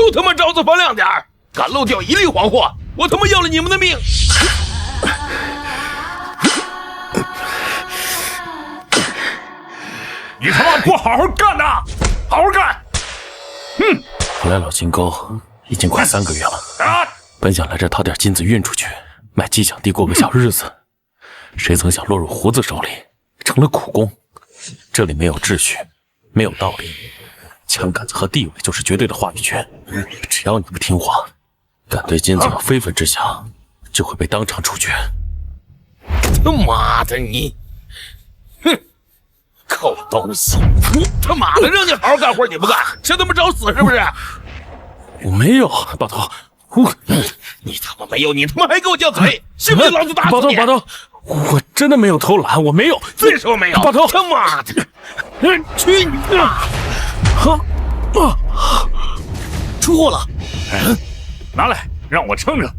都他妈招子放亮点儿！敢漏掉一粒黄货，我他妈要了你们的命！你他妈不好好干呐！好好干！我来老金沟已经快3个月了，本想来这讨点金子运出去，卖鸡奖地过个小日子，谁曾想落入胡子手里，成了苦工。这里没有秩序，没有道理，枪杆子和地位就是绝对的话语权。只要你不听话，敢对金子有非分之想，就会被当场处决。他妈的你！哼！臭东西！他妈的，让你好好干活你不干，想他妈找死是不是？我没有，把头。你他妈没有，你他妈还给我犟嘴，信不信老子打死你？把头，我真的没有偷懒，我没有。再说没有，把头！他妈的！去你的！出货了，拿来，让我称称。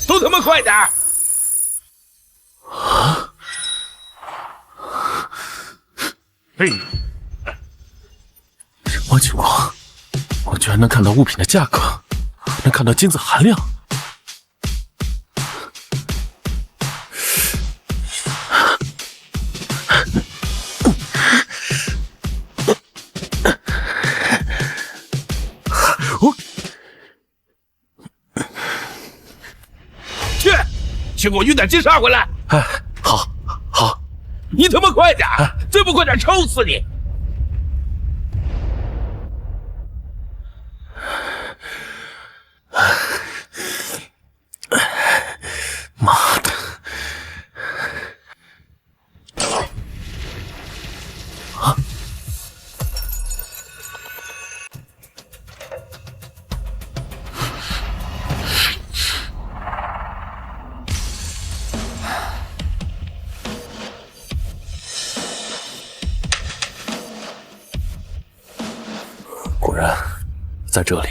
都他妈快点儿！嘿，什么情况？我居然能看到物品的价格，能看到金子含量。去给我运点金沙回来！哎，好，好，你他妈快点，再不快点，抽死你！妈的！啊！果然，在这里，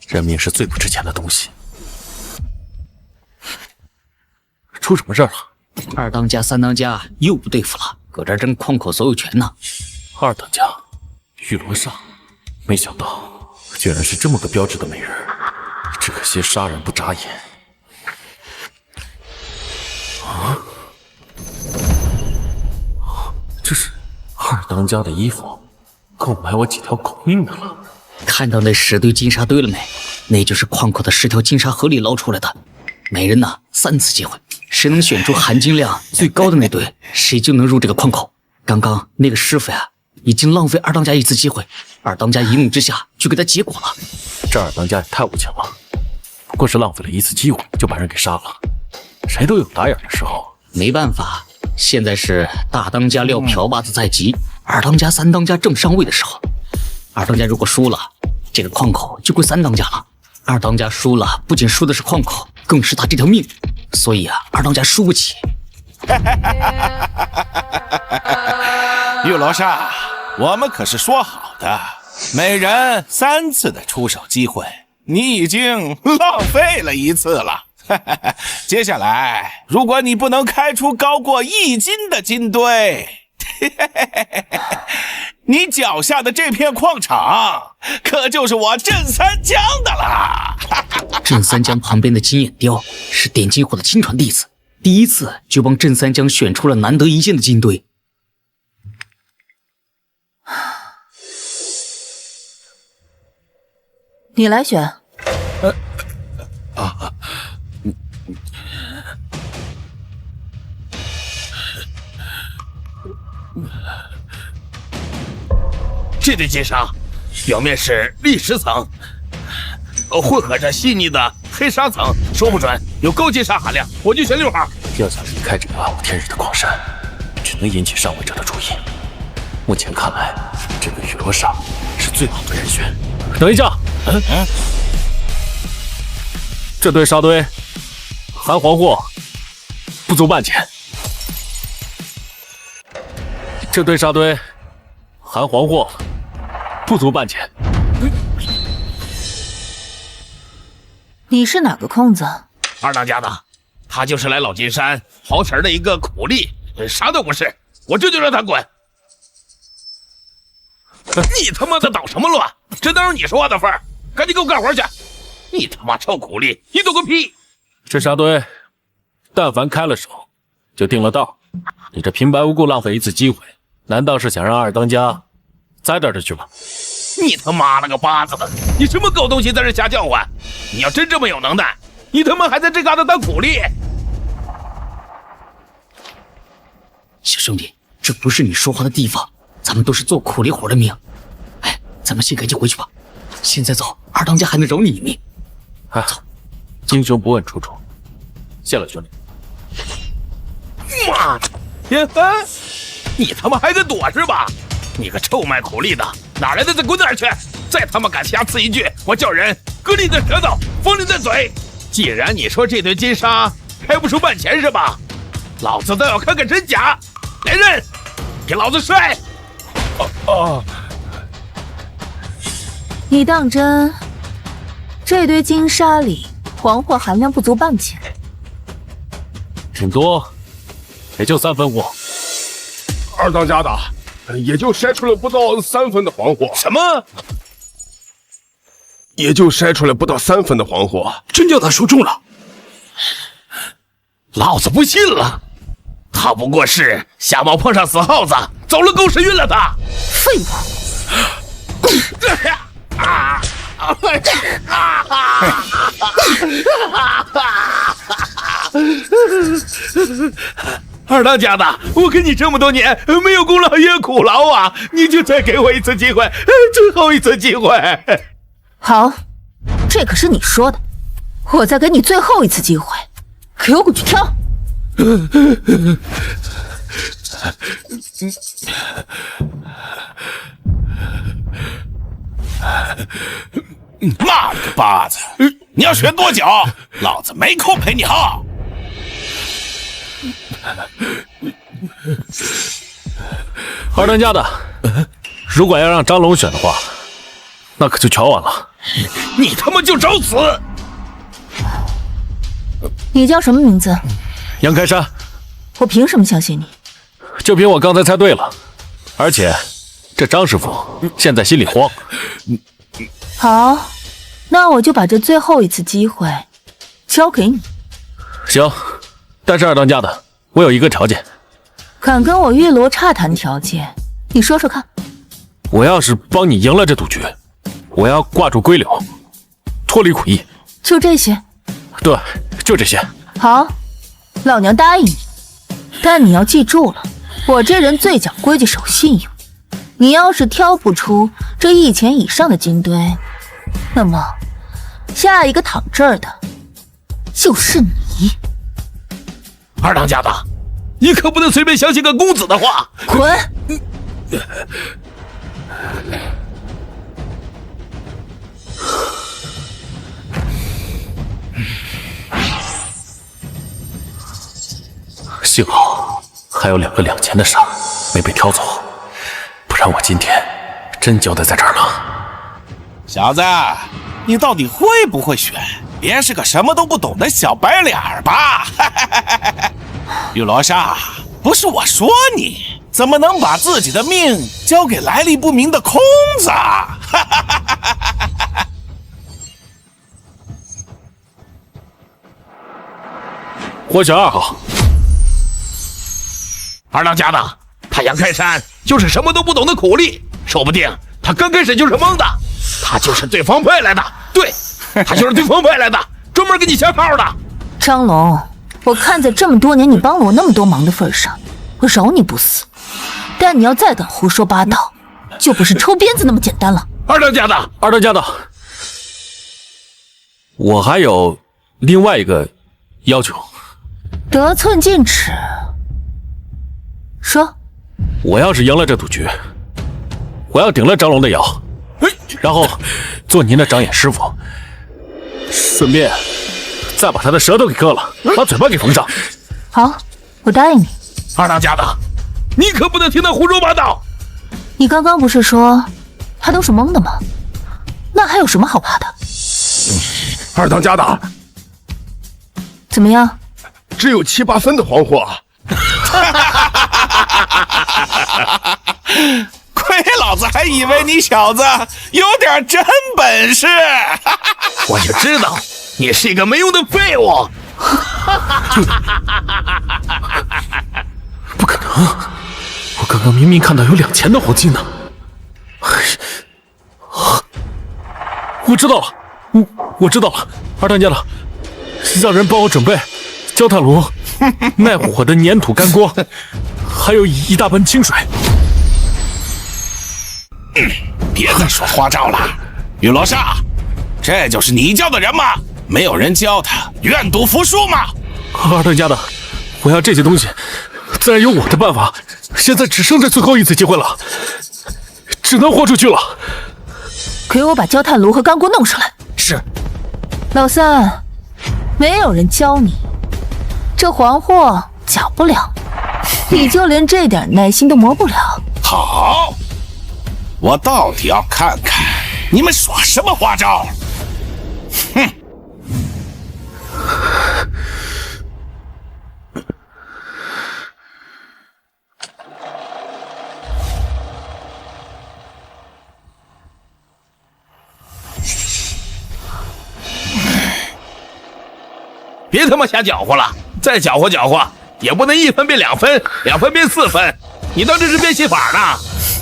人命是最不值钱的东西。出什么事儿了？二当家、三当家又不对付了，搁这儿争矿口所有权呢。二当家，玉罗刹，没想到居然是这么个标致的美人，只可惜杀人不眨眼。啊！这是二当家的衣服，够买我几条狗命的了。看到那10堆金沙堆了没？那就是矿口的10条金沙河里捞出来的。每人呢3次机会，谁能选出含金量最高的那堆，谁就能入这个矿口。刚刚那个师傅呀，已经浪费二当家1次机会，二当家一怒之下就给他结果了。这二当家也太无情了，不过是浪费了1次机会就把人给杀了。谁都有打眼的时候。没办法，现在是大当家撂瓢把子在即，二当家、三当家正上位的时候。二当家如果输了，这个矿口就归三当家了。二当家输了，不仅输的是矿口，更是他这条命。所以啊，二当家输不起。玉罗刹，我们可是说好的，每人3次的出手机会，你已经浪费了1次了。接下来，如果你不能开出高过1斤的金堆，你脚下的这片矿场可就是我镇三江的啦！镇三江旁边的金眼雕是点金火的亲传弟子，第一次就帮镇三江选出了难得一见的金堆。你来选。这堆金沙表面是砾石层，混合着细腻的黑沙层，说不准有高金沙含量，我就选6号。要想离开这个暗无天日的矿山，只能引起上位者的注意。目前看来，这个雨罗刹是最好的人选。等一下，这堆沙堆含黄货不足半钱。这堆沙堆含黄货不足半钱。你是哪个空子？二当家的，他就是来老金山刨食的一个苦力，啥都不是，我这就让他滚。你他妈的捣什么乱？这都是你说话的份儿，赶紧给我干活去！你他妈臭苦力，你懂个屁！这沙堆，但凡开了手，就定了道。你这平白无故浪费一次机会，难道是想让二当家栽在这去吗？你他妈了个巴子的！你什么狗东西在这瞎叫唤？你要真这么有能耐，你他妈还在这嘎达当苦力？小兄弟，这不是你说话的地方，咱们都是做苦力活的命。哎，咱们先赶紧回去吧。现在走，二当家还能饶你一命。走，英雄不问出处。谢了，兄弟。妈的！你他妈还敢躲是吧？你个臭卖苦力的，哪来的再滚哪儿去！再他妈敢瞎刺一句，我叫人割你的舌头，封你的嘴！既然你说这堆金沙开不出半钱是吧？老子倒要看看真假！来人，给老子摔！你当真？这堆金沙里黄货含量不足半钱，挺多，也就3分货。二当家的，也就筛出了不到3分的黄货。什么？也就筛出来不到3分的黄货，真叫他说中了。老子不信了，他不过是瞎猫碰上死耗子，走了狗屎运了他。废物！二当家的，我跟你这么多年没有功劳也有苦劳啊，你就再给我一次机会，最后一次机会。好，这可是你说的，我再给你最后一次机会，给我滚去挑。妈了个巴子！你要学多久？老子没空陪你耗。二当家的，如果要让张龙选的话，那可就全完了。你他妈就找死！你叫什么名字？杨开山，我凭什么相信你？就凭我刚才猜对了，而且这张师傅现在心里慌。好，那我就把这最后一次机会交给你。行，但是二当家的，我有一个条件。敢跟我玉罗刹谈条件，你说说看。我要是帮你赢了这赌局，我要挂住归柳，脱离苦役。就这些？对，就这些。好，老娘答应你，但你要记住了，我这人最讲规矩守信用。你要是挑不出这1钱以上的金堆，那么下一个躺这儿的就是你。二当家的，你可不能随便相信个公子的话。滚！幸好还有2个2钱的沙没被挑走，不然我今天真交代在这儿了。小子，你到底会不会选？别是个什么都不懂的小白脸吧？玉罗刹，不是我说你，怎么能把自己的命交给来历不明的空子？我选2号。二当家的，他杨开山就是什么都不懂的苦力，说不定他刚开始就是蒙的，他就是对方派来的，对，他就是对方派来的，专门给你下套的。张龙，我看在这么多年你帮了我那么多忙的份上，我饶你不死，但你要再敢胡说八道，就不是抽鞭子那么简单了。二当家的，二当家的，我还有另外一个要求。得寸进尺。说，我要是赢了这赌局，我要顶了张龙的腰，然后做您的长眼师傅，顺便再把他的舌头给割了，把嘴巴给缝上。好，我答应你。二当家的，你可不能听他胡说八道。你刚刚不是说他都是蒙的吗？那还有什么好怕的？二当家的，怎么样？只有7、8分的黄货。亏老子还以为你小子有点真本事。我就知道你是一个没用的废物。不可能！我刚刚明明看到有2000的黄金呢。我知道了，我知道了，二当家的，让人帮我准备焦炭炉、耐火的粘土干锅，还有一大盆清水。别再说花招了，玉罗刹，这就是你教的人吗？没有人教他，愿赌服输吗？二当家的，我要这些东西，自然有我的办法。现在只剩这最后一次机会了，只能豁出去了。给我把焦炭炉和干锅弄上来。是。老三，没有人教你，这黄货缴不了，你就连这点耐心都磨不了。好，我到底要看看你们耍什么花招。哼！别他妈瞎搅和了，再搅和搅和也不能1分变2分，2分变4分。你当这是变戏法呢？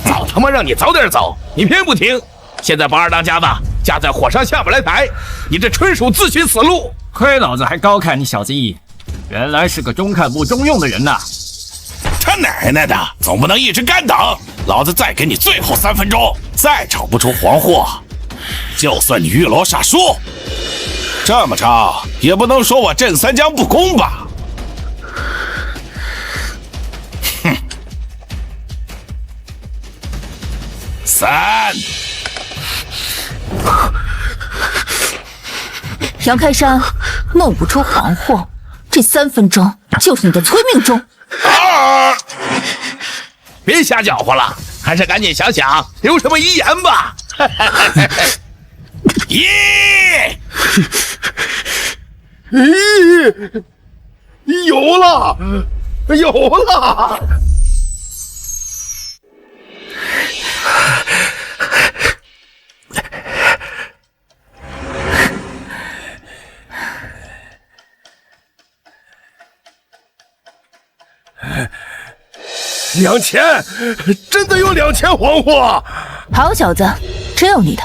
早他妈让你早点走，你偏不听。现在把二当家的架在火上下不来台，你这纯属自寻死路。亏老子还高看你小子一眼，原来是个中看不中用的人呐！他奶奶的，总不能一直干等。老子再给你最后3分钟，再找不出黄货，就算你玉罗刹输。这么着也不能说我镇三江不公吧？哼！3。杨开山，弄不出黄货，这3分钟就是你的催命钟。别瞎搅和了，还是赶紧想想留什么遗言吧。咦，有了，有了！2000，真的有2000黄货！好小子，真有你的！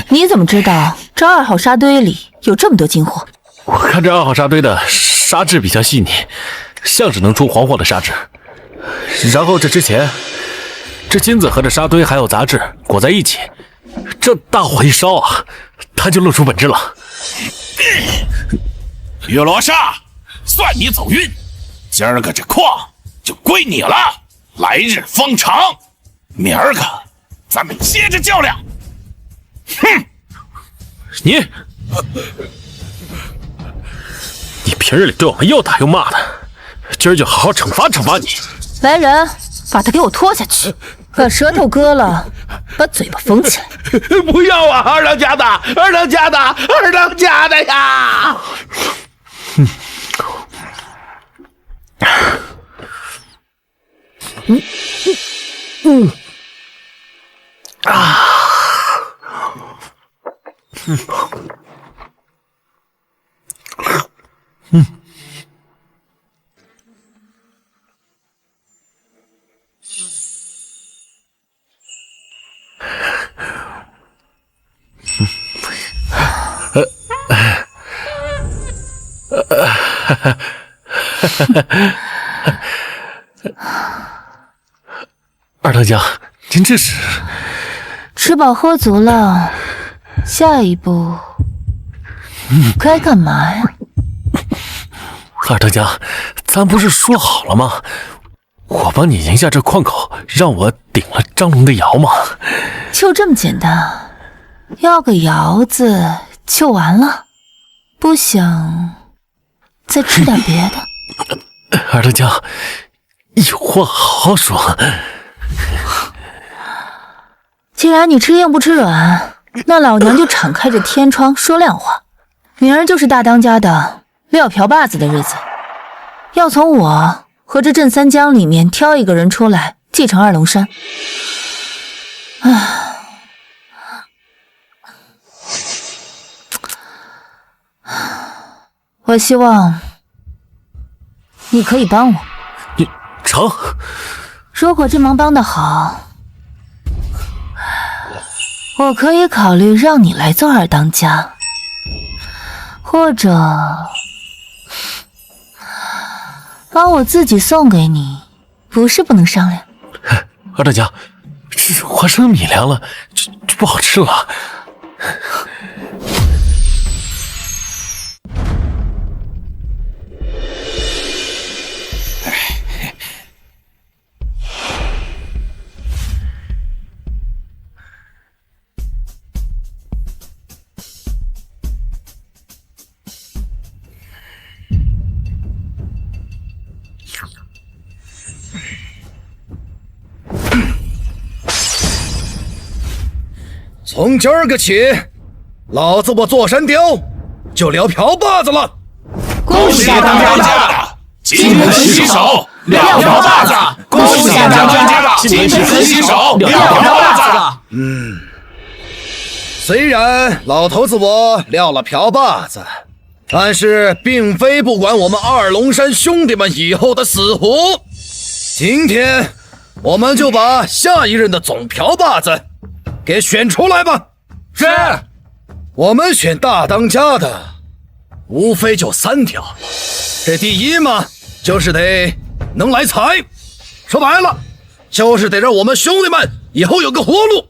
你怎么知道这2号沙堆里有这么多金货？我看这2号沙堆的沙质比较细腻，像是能出黄货的沙质。然后这之前，这金子和这沙堆还有杂质裹在一起，这大火一烧啊，它就露出本质了。玉罗刹，算你走运，今儿个这矿就归你了，来日方长，明儿个咱们接着较量。哼！你平日里对我们又打又骂的，今儿就好好惩罚惩罚你。来人，把他给我拖下去，把舌头割了，把嘴巴缝起来。不要啊，二当家的，二当家的，二当家的呀！二当家，您这是吃饱喝足了，下一步该干嘛呀？二当家，咱不是说好了吗？我帮你赢下这矿口，让我顶了张龙的窑吗？就这么简单？要个窑子就完了？不想再吃点别的？二当家，有话好好说。既然你吃硬不吃软，那老娘就敞开这天窗说亮话。明儿就是大当家的撂瓢把子的日子，要从我和这镇三江里面挑一个人出来继承二龙山。我希望你可以帮我。你成？如果这忙帮得好，我可以考虑让你来做二当家，或者把我自己送给你，不是不能商量。二当家，这花生米凉了，就不好吃了。从今儿个起，老子我坐山雕就撂瓢把子了。恭喜大当家！金盆洗手，撂瓢把子！恭喜大当家！金盆洗手，撂瓢把子！虽然老头子我撂了瓢把子，但是并非不管我们二龙山兄弟们以后的死活。今天我们就把下一任的总瓢把子给选出来吧。是。我们选大当家的无非就3条，这第一嘛，就是得能来财，说白了就是得让我们兄弟们以后有个活路。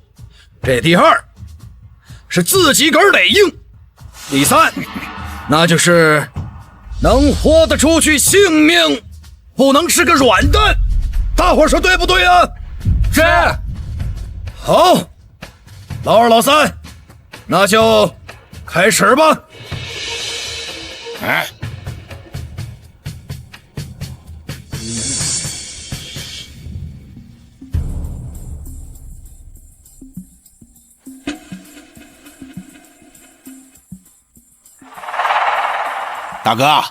这第二是自己个儿得硬，第三那就是能豁得出去性命，不能是个软蛋。大伙儿说对不对啊？是。好，老二老三，那就开始吧。哎，大哥，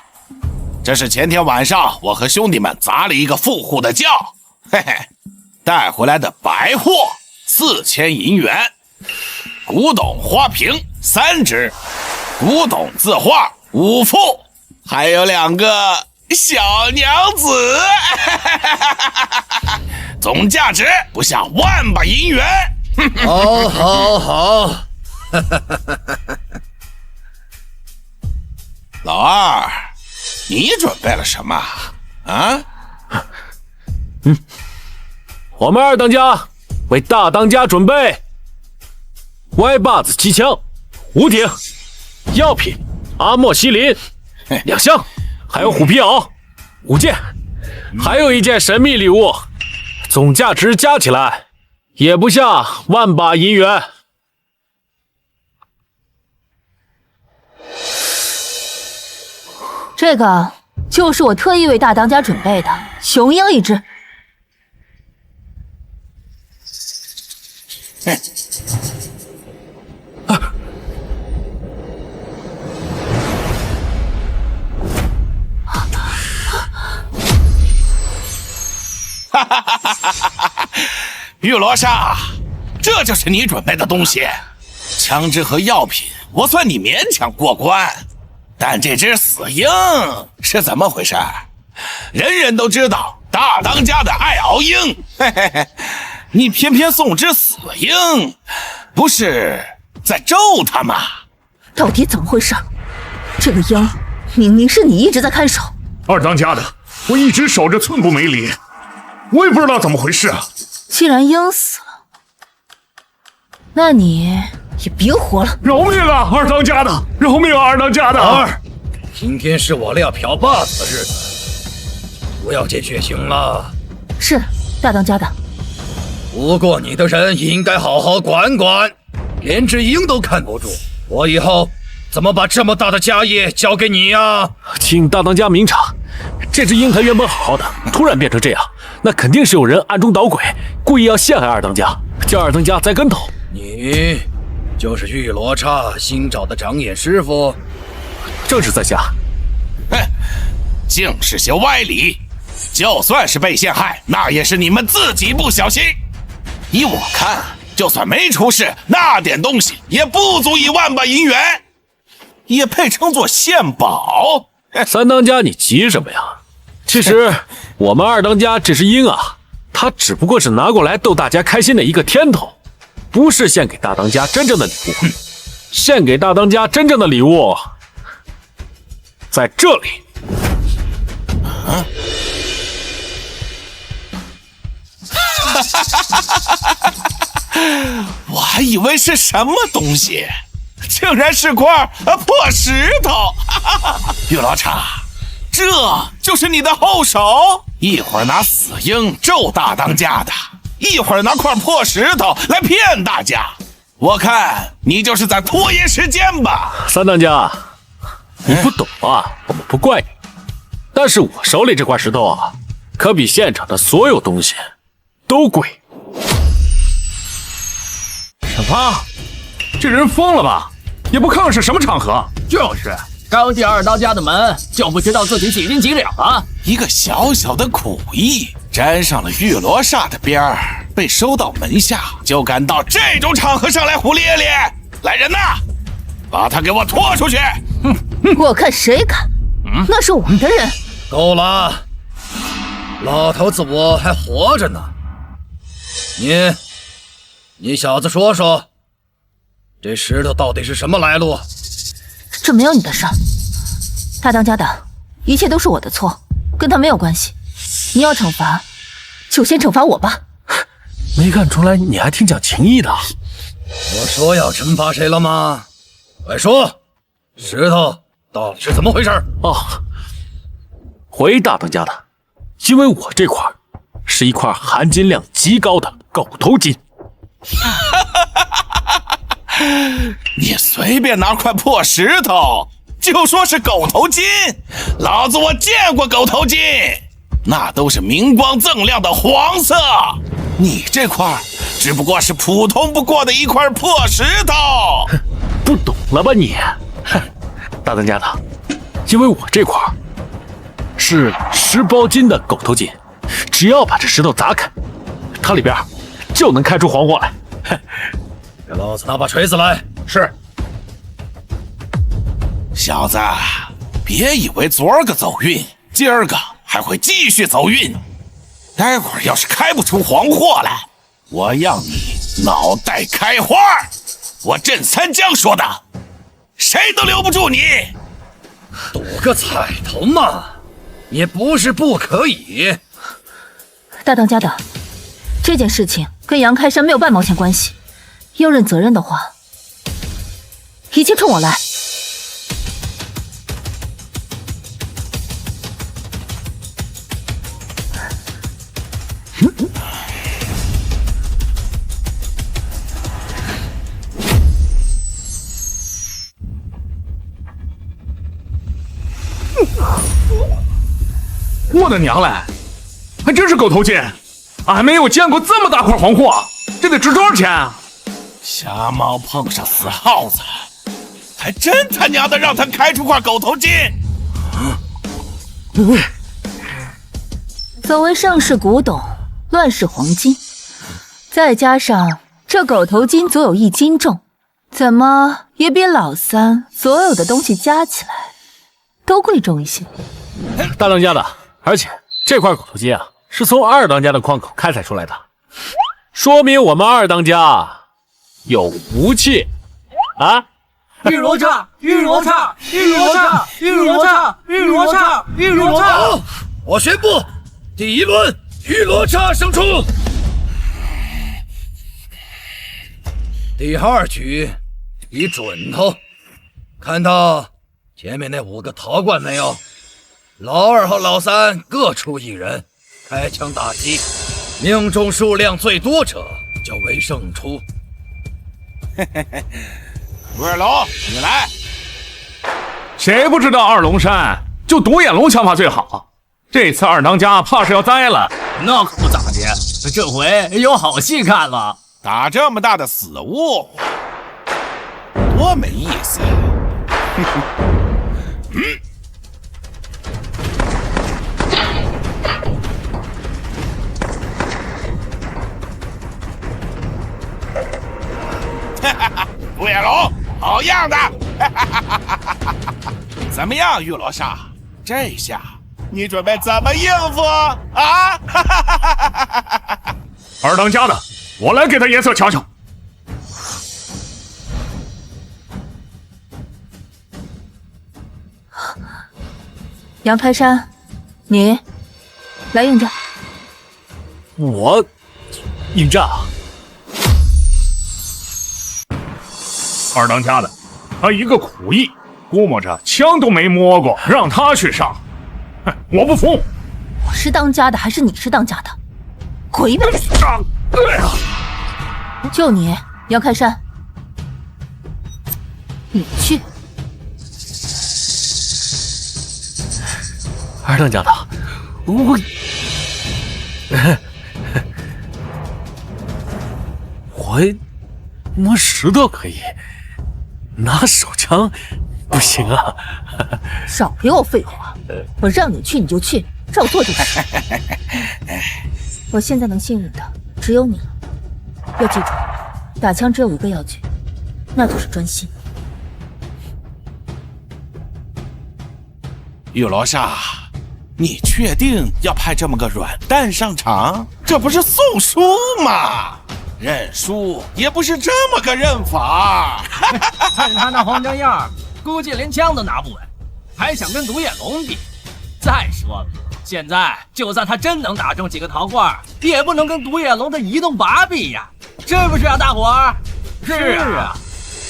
这是前天晚上我和兄弟们砸了一个富户的窖，嘿嘿，带回来的白货4000银元，古董花瓶3只，古董字画5幅，还有2个小娘子，总价值不下1万把银元。好，好，好。老二，你准备了什么啊？我们二当家为大当家准备歪把子机枪5挺，药品阿莫西林2箱，还有虎皮袄5件，还有1件神秘礼物，总价值加起来也不下1万把银元。这个就是我特意为大当家准备的雄鹰一只。玉罗刹，这就是你准备的东西。枪支和药品我算你勉强过关，但这只死鹰是怎么回事？人人都知道大当家的爱熬鹰，嘿嘿嘿，你偏偏送只死鹰，不是在咒他吗？到底怎么回事？这个鹰明明是你一直在看守。二当家的，我一直守着寸步没离，我也不知道怎么回事啊。既然鹰死了，那你也别活了！饶命啊，二当家的！饶命啊，二当家的！老二，今天是我撂瓢把子的日子，不要见血腥了。是大当家的。不过你的人应该好好管管，连只鹰都看不住，我以后怎么把这么大的家业交给你呀？请大当家明察，这只鹰它原本好好的，突然变成这样，那肯定是有人暗中捣鬼，故意要陷害二当家，叫二当家栽跟头。你就是玉罗刹新找的长眼师傅？正是在下。哼，净是些歪理。就算是被陷害，那也是你们自己不小心。依我看，就算没出事，那点东西也不足1万把银元，也配称作献宝。三当家，你急什么呀？其实我们二当家这只鹰啊，它只不过是拿过来逗大家开心的一个添头，不是献给大当家真正的礼物。献给大当家真正的礼物，在这里。啊！我还以为是什么东西，竟然是块破石头！玉老叉，这就是你的后手？一会儿拿死鹰咒大当家的，一会儿拿块破石头来骗大家。我看你就是在拖延时间吧。三当家，你不懂啊，我们不怪你。但是我手里这块石头啊，可比现场的所有东西都贵。什么？这人疯了吧？也不看看是什么场合。就是，刚进二当家的门，就不知道自己几斤几两啊！一个小小的苦役，沾上了玉罗刹的边儿，被收到门下，就敢到这种场合上来胡咧咧。来人呐，把他给我拖出去！我看谁敢！那是我的人。够了，老头子我还活着呢。你小子说说，这石头到底是什么来路？这没有你的事儿，大当家的，一切都是我的错，跟他没有关系。你要惩罚，就先惩罚我吧。没看出来你还挺讲情义的。我说要惩罚谁了吗？快说，石头到底是怎么回事？哦，回大当家的，因为我这块是一块含金量极高的狗头金。你随便拿块破石头就说是狗头金，老子我见过狗头金，那都是明光锃亮的黄色，你这块只不过是普通不过的一块破石头。不懂了吧你？大当家的，因为我这块是10包金的狗头金，只要把这石头砸开，它里边就能开出黄货来。给老子拿把锤子来！是。小子，别以为昨儿个走运，今儿个还会继续走运。待会儿要是开不出黄货来，我要你脑袋开花！我镇三江说的，谁都留不住你。赌个彩头嘛，也不是不可以。大当家的，这件事情跟杨开山没有半毛钱关系，要认责任的话，一切冲我来。我的娘嘞，还真是狗头金！俺还没有见过这么大块黄货，这得值多少钱啊？瞎猫碰上死耗子，还真他娘的让他开出块狗头金！所谓盛世古董，乱世黄金，再加上这狗头金足有1斤重，怎么也比老三所有的东西加起来都贵重一些。大当家的，而且这块狗头金啊，是从二当家的矿口开采出来的，说明我们二当家有福气啊！玉罗刹，玉罗刹，玉罗刹，玉罗刹，玉罗刹，玉罗刹！好，我宣布，第1轮玉罗刹胜出。第2局比准头，看到前面那5个陶罐没有？老2和老3各出1人，开枪打击，命中数量最多者就为胜出。吴二龙，你来。谁不知道二龙山就独眼龙枪法最好？这次二当家怕是要栽了。那可不咋的，这回有好戏看了。打这么大的死物，多没意思！独眼龙，好样的！怎么样，玉罗刹？这下你准备怎么应付啊？二当家的，我来给他颜色瞧瞧。杨开山，你来应战。我应战啊！二当家的，他一个苦役，估摸着枪都没摸过，让他去上，哼，我不服！我是当家的还是你是当家的？回来！就你，杨开山，你去。二当家的，我摸石头可以，拿手枪不行啊！少给我废话！我让你去你就去，照做就是。我现在能信任的只有你了。要记住，打枪只有一个要诀，那就是专心。玉罗刹，你确定要派这么个软蛋上场？这不是送书吗？认输也不是这么个认法。看他那慌张样，估计连枪都拿不稳，还想跟独眼龙比。再说了，现在就算他真能打中几个陶罐，也不能跟独眼龙的移动靶比呀，是不是啊，大伙儿？是啊，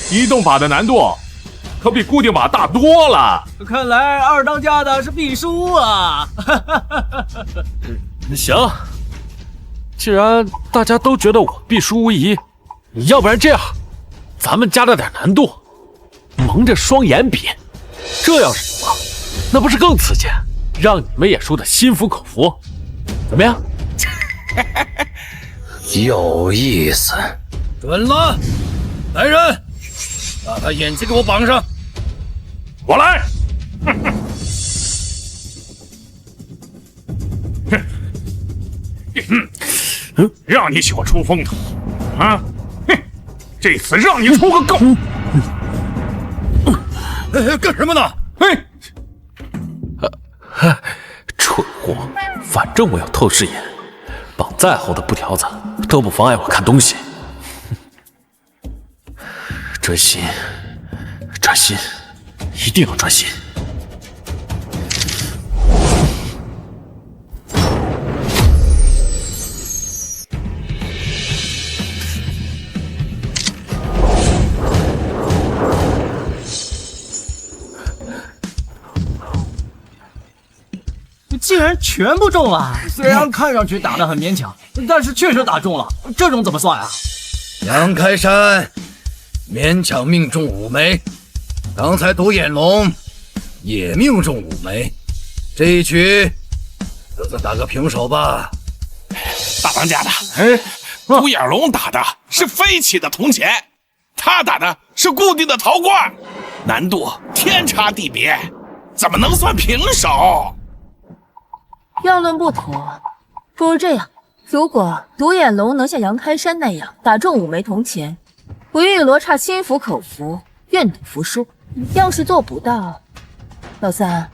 移动靶的难度可比固定靶大多了。看来二当家的是必输啊！行，既然大家都觉得我必输无疑，要不然这样，咱们加大点难度，蒙着双眼比，这要是赢了，那不是更刺激？让你们也输得心服口服，怎么样？有意思。准了，来人，把他眼睛给我绑上。我来。让你小出风头啊！哼，这次让你出个够！干什么呢？嘿，蠢货！反正我有透视眼，绑再厚的布条子都不妨碍我看东西。专心，专心，一定要专心。竟然全部中了！虽然看上去打得很勉强，但是确实打中了。这种怎么算啊？杨开山勉强命中5枚，刚才独眼龙也命中5枚，这一局就算打个平手吧。大当家的，独眼龙打的是飞起的铜钱，他打的是固定的陶罐，难度天差地别，怎么能算平手？要论不妥，不如这样：如果独眼龙能像杨开山那样打中5枚铜钱，我玉罗刹心服口服，愿赌服输。要是做不到，老三，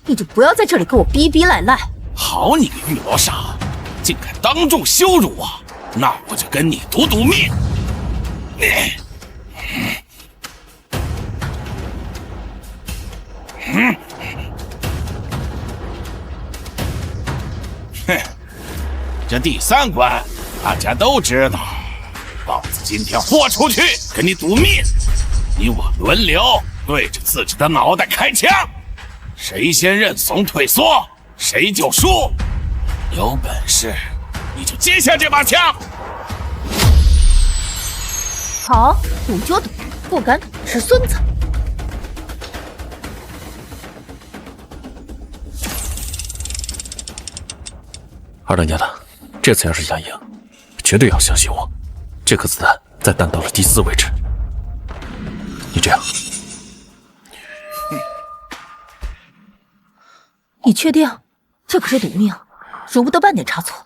你就不要在这里给我逼逼赖赖。好你个玉罗刹，竟敢当众羞辱我，那我就跟你赌赌命！哼，这第3关大家都知道，老子今天豁出去跟你赌命，你我轮流对着自己的脑袋开枪，谁先认怂退缩，谁就输。有本事你就接下这把枪。好，赌就赌，不敢赌是孙子。二当家的，这次要是想赢，绝对要相信我。这颗子弹在弹道的第4位置，你这样，你确定？这可是赌命，容不得半点差错。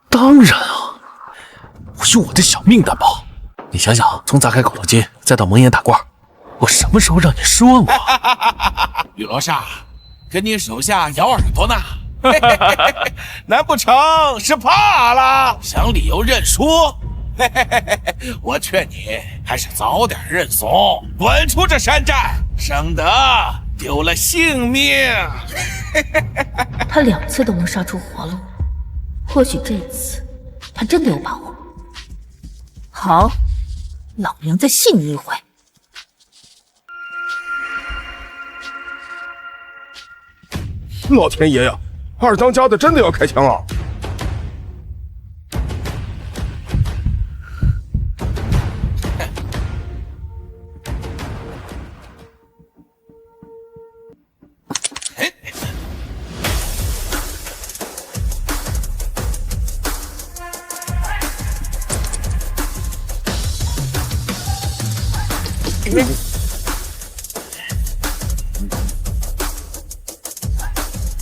当然啊，我有我的小命担保。你想想，从砸开口头机再到蒙眼打怪，我什么时候让你失望过？玉罗刹，跟你手下咬耳朵呢。难不成是怕了，想理由认输？我劝你还是早点认怂，滚出这山寨，省得丢了性命。他2次都能杀出活路，或许这次他真的有把握。好，老娘再信你一回。老天爷呀，二当家的真的要开枪了！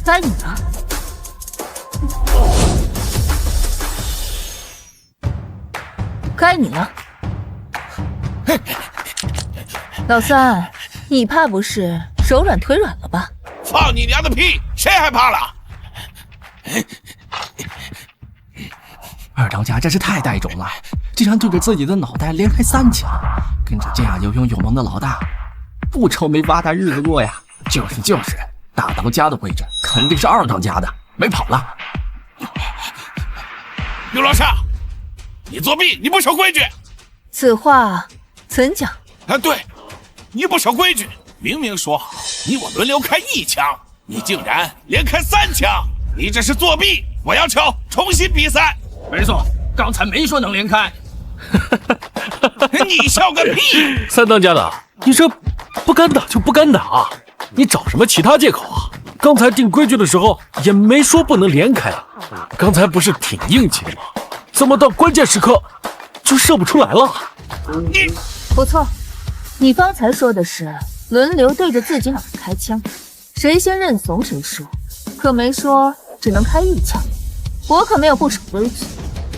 该你了。该你了。老三，你怕不是手软腿软了吧？放你娘的屁！谁害怕了？二当家真是太带种了，竟然对着自己的脑袋连开3枪，跟着这样有勇有谋的老大，不愁没发达日子过呀！就是，大当家的位置肯定是二当家的，没跑了。刘老刹，你作弊，你不守规矩。此话怎讲？啊，对，你不守规矩，明明说好你我轮流开1枪，你竟然连开3枪，你这是作弊！我要求重新比赛。没错，刚才没说能连开。你笑个屁！三当家的，你这不敢打就不敢打，你找什么其他借口啊？刚才定规矩的时候也没说不能连开啊，刚才不是挺硬气的吗？怎么到关键时刻就射不出来了？你不错，你方才说的是轮流对着自己脑袋开枪，谁先认怂谁输，可没说只能开1枪。我可没有不守规矩，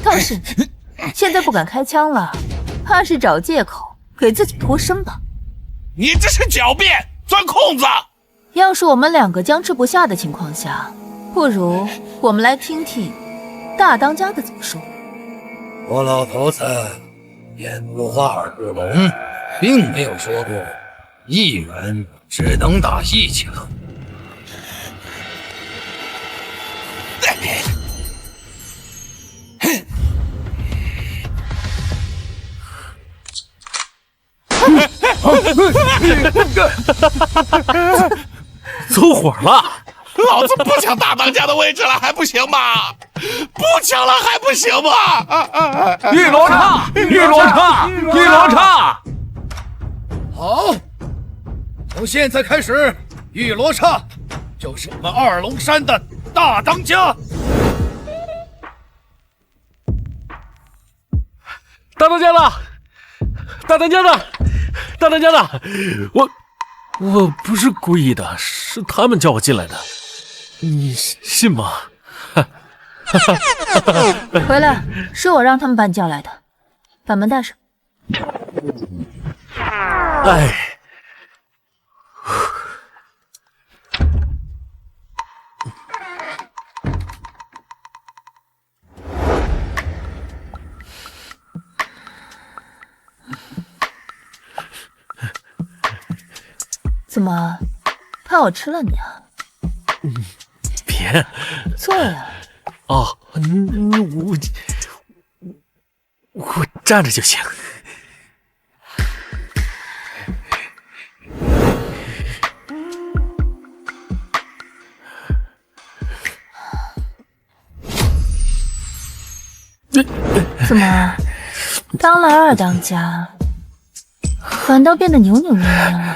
倒是你现在不敢开枪了，怕是找借口给自己脱身吧？你这是狡辩，钻空子！要是我们2个僵持不下的情况下，不如我们来听听大当家的怎么说。我老头子眼不花耳不聋，并没有说过1人只能打1枪。走火了！老子不抢大当家的位置了，还不行吗？不抢了还不行吗？玉罗刹，玉罗刹，玉罗刹！好，从现在开始，玉罗刹就是我们二龙山的大当家。大当家的，大当家的，大当家的，我不是故意的，是他们叫我进来的，你信吗？回来，是我让他们把你叫来的，把门带上。哎，怎么，怕我吃了你啊？别坐呀。哦，我站着就行。怎么，当了2当家，反倒变得扭扭捏捏了？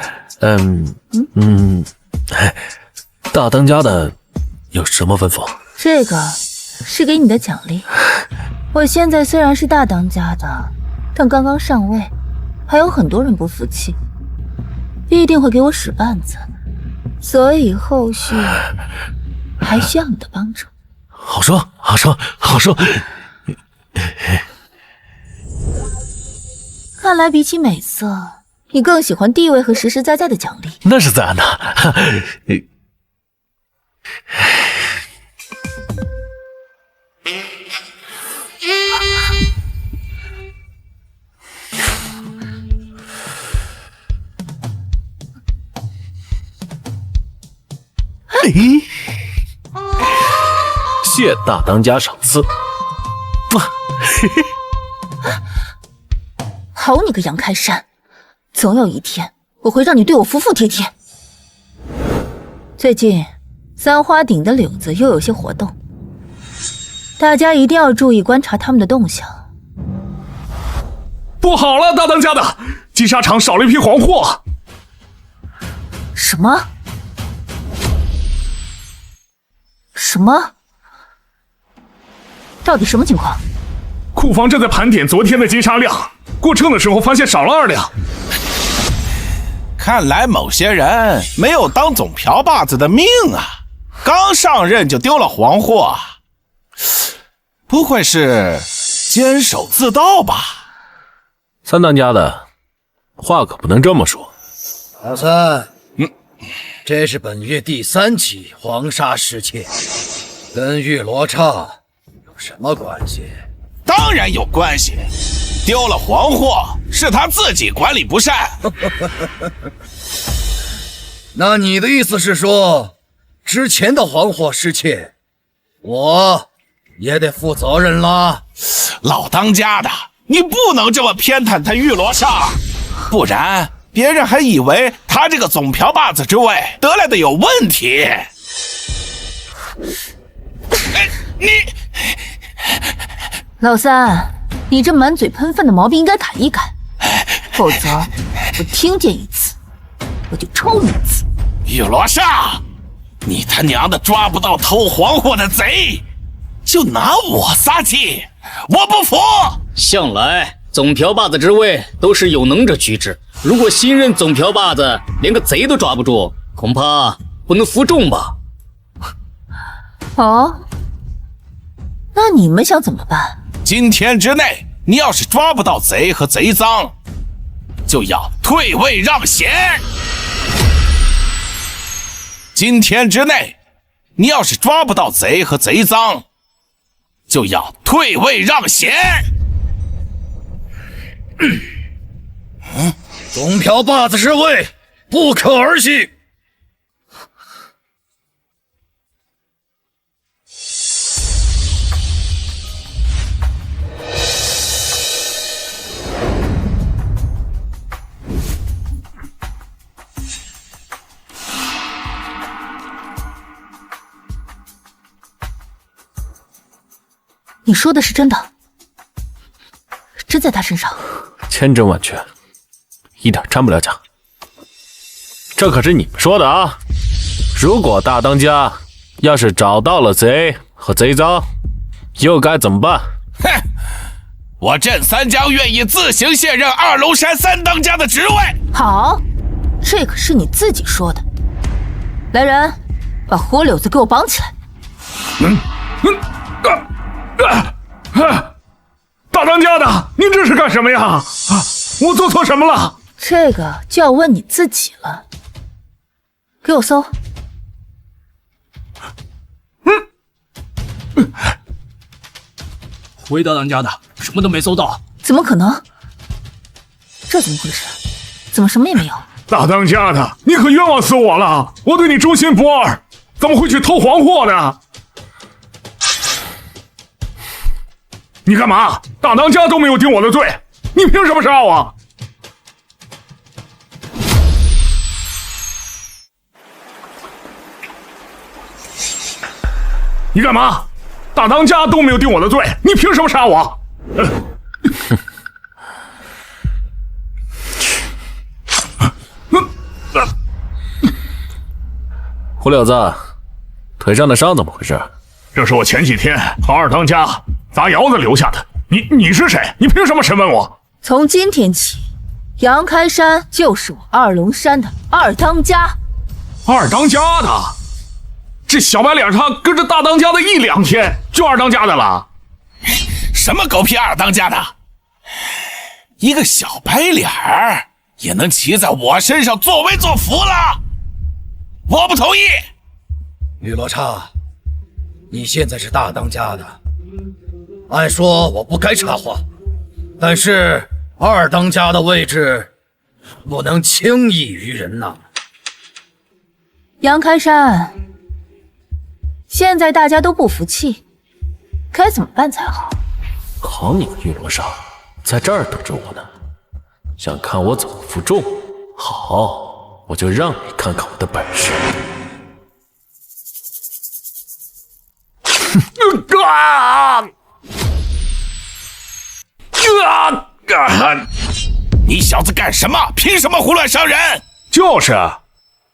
大当家的有什么吩咐？这个是给你的奖励。我现在虽然是大当家的，但刚刚上位，还有很多人不服气，必定会给我使绊子。所以后续还需要你的帮助。好说，好说，好说。看来比起美色，你更喜欢地位和实实在在的奖励。那是自然的。谢大当家赏赐。好你个杨开山，总有一天我会让你对我服服帖帖。最近三花顶的柳子又有些活动，大家一定要注意观察他们的动向。不好了，大当家的，金沙场少了一批黄货。什么？什么？到底什么情况？库房正在盘点昨天的金沙量，过秤的时候发现少了2两。看来某些人没有当总瓢把子的命啊，刚上任就丢了黄货，不会是监守自盗吧？三当家的话可不能这么说。老三，这是本月第3起黄沙失窃，跟玉罗刹有什么关系？当然有关系，丢了黄货是他自己管理不善。那你的意思是说，之前的黄货失窃，我也得负责任啦？老当家的，你不能这么偏袒他玉罗刹，不然别人还以为他这个总瓢把子之位得来的有问题。你老三，你这满嘴喷粪的毛病应该改一改，否则我听见一次我就抽你一次。玉罗刹，你他娘的抓不到偷黄货的贼，就拿我撒气，我不服！向来总瓢把子之位都是有能者居之，如果新任总瓢把子连个贼都抓不住，恐怕不能服众吧？哦，那你们想怎么办？今天之内，你要是抓不到贼和贼赃，就要退位让贤。今天之内，你要是抓不到贼和贼赃，就要退位让贤。总瓢把子之位不可儿戏。你说的是真的？真在他身上？千真万确，一点掺不了假。这可是你们说的啊！如果大当家要是找到了贼和贼赃，又该怎么办？哼！我镇三江愿意自行卸任二龙山三当家的职位。好，这可是你自己说的。来人，把活柳子给我绑起来。大当家的，您这是干什么呀？我做错什么了？这个就要问你自己了。给我搜。回大当家的，什么都没搜到。怎么可能？这怎么回事？怎么什么也没有？大当家的，你可冤枉死我了！我对你忠心不二，怎么会去偷黄货呢？你干嘛？大当家都没有定我的罪，你凭什么杀我？你干嘛？大当家都没有定我的罪，你凭什么杀我？胡柳子，腿上的伤怎么回事？这是我前几天和二当家砸窑子留下的。你是谁？你凭什么审问我？从今天起，杨开山就是我二龙山的二当家。二当家的，这小白脸他跟着大当家的一两天就二当家的了。什么狗屁二当家的？一个小白脸儿也能骑在我身上作威作福了？我不同意。玉罗刹，你现在是大当家的，按说我不该插话，但是二当家的位置不能轻易于人呐。杨开山，现在大家都不服气，该怎么办才好？好你个玉罗刹，在这儿等着我呢，想看我怎么负重？好，我就让你看看我的本事。你小子干什么？凭什么胡乱伤人？就是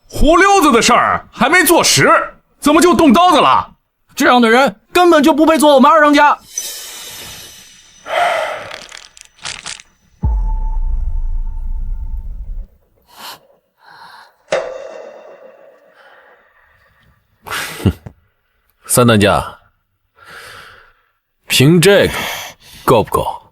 胡溜子的事儿还没做实，怎么就动刀子了？这样的人根本就不配做我们二当家。三当家，凭这个够不够？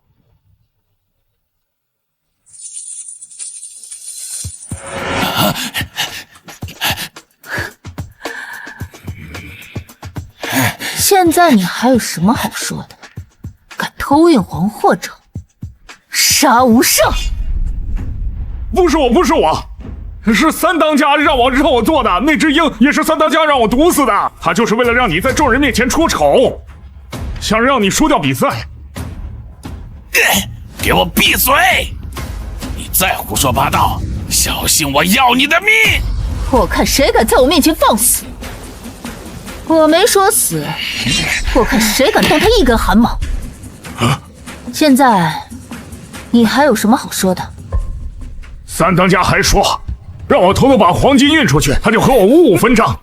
现在你还有什么好说的？敢偷运黄祸者，杀无赦！不是我，是三当家让我做的。那只鹰也是三当家让我毒死的，他就是为了让你在众人面前出丑，想让你输掉比赛。给我闭嘴！你再胡说八道，小心我要你的命！我看谁敢在我面前放肆！我没说死，我看谁敢动他一根汗毛！现在你还有什么好说的？三当家还说让我偷偷把黄金运出去，他就和我五五分账。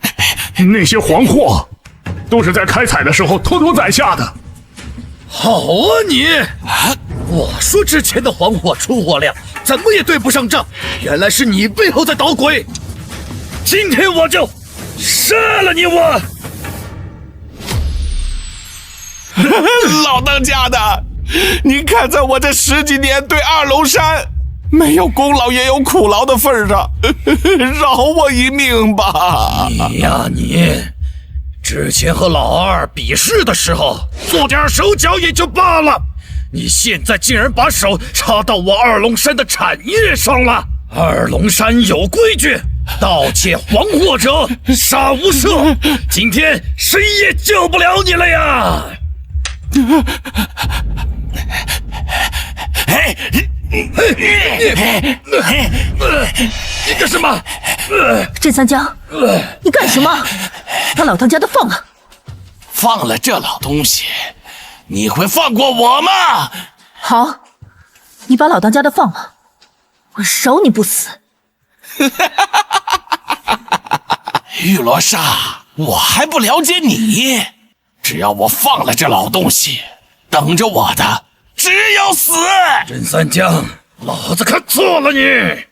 那些黄货都是在开采的时候偷偷攒下的。好啊你！我说之前的黄货出货量怎么也对不上账，原来是你背后在捣鬼！今天我就杀了你我！老当家的，你看在我这10几年对二龙山没有功劳也有苦劳的份上，饶我一命吧！你呀你，之前和老二比试的时候做点手脚也就罢了，你现在竟然把手插到我二龙山的产业上了！二龙山有规矩，盗窃黄货者杀无赦，今天谁也救不了你了呀！你干什么？镇三江，你干什么？把老当家的放了！放了这老东西，你会放过我吗？好，你把老当家的放了，我饶你不死。玉罗刹，我还不了解你，只要我放了这老东西，等着我的只有死！甄三江，老子看错了你！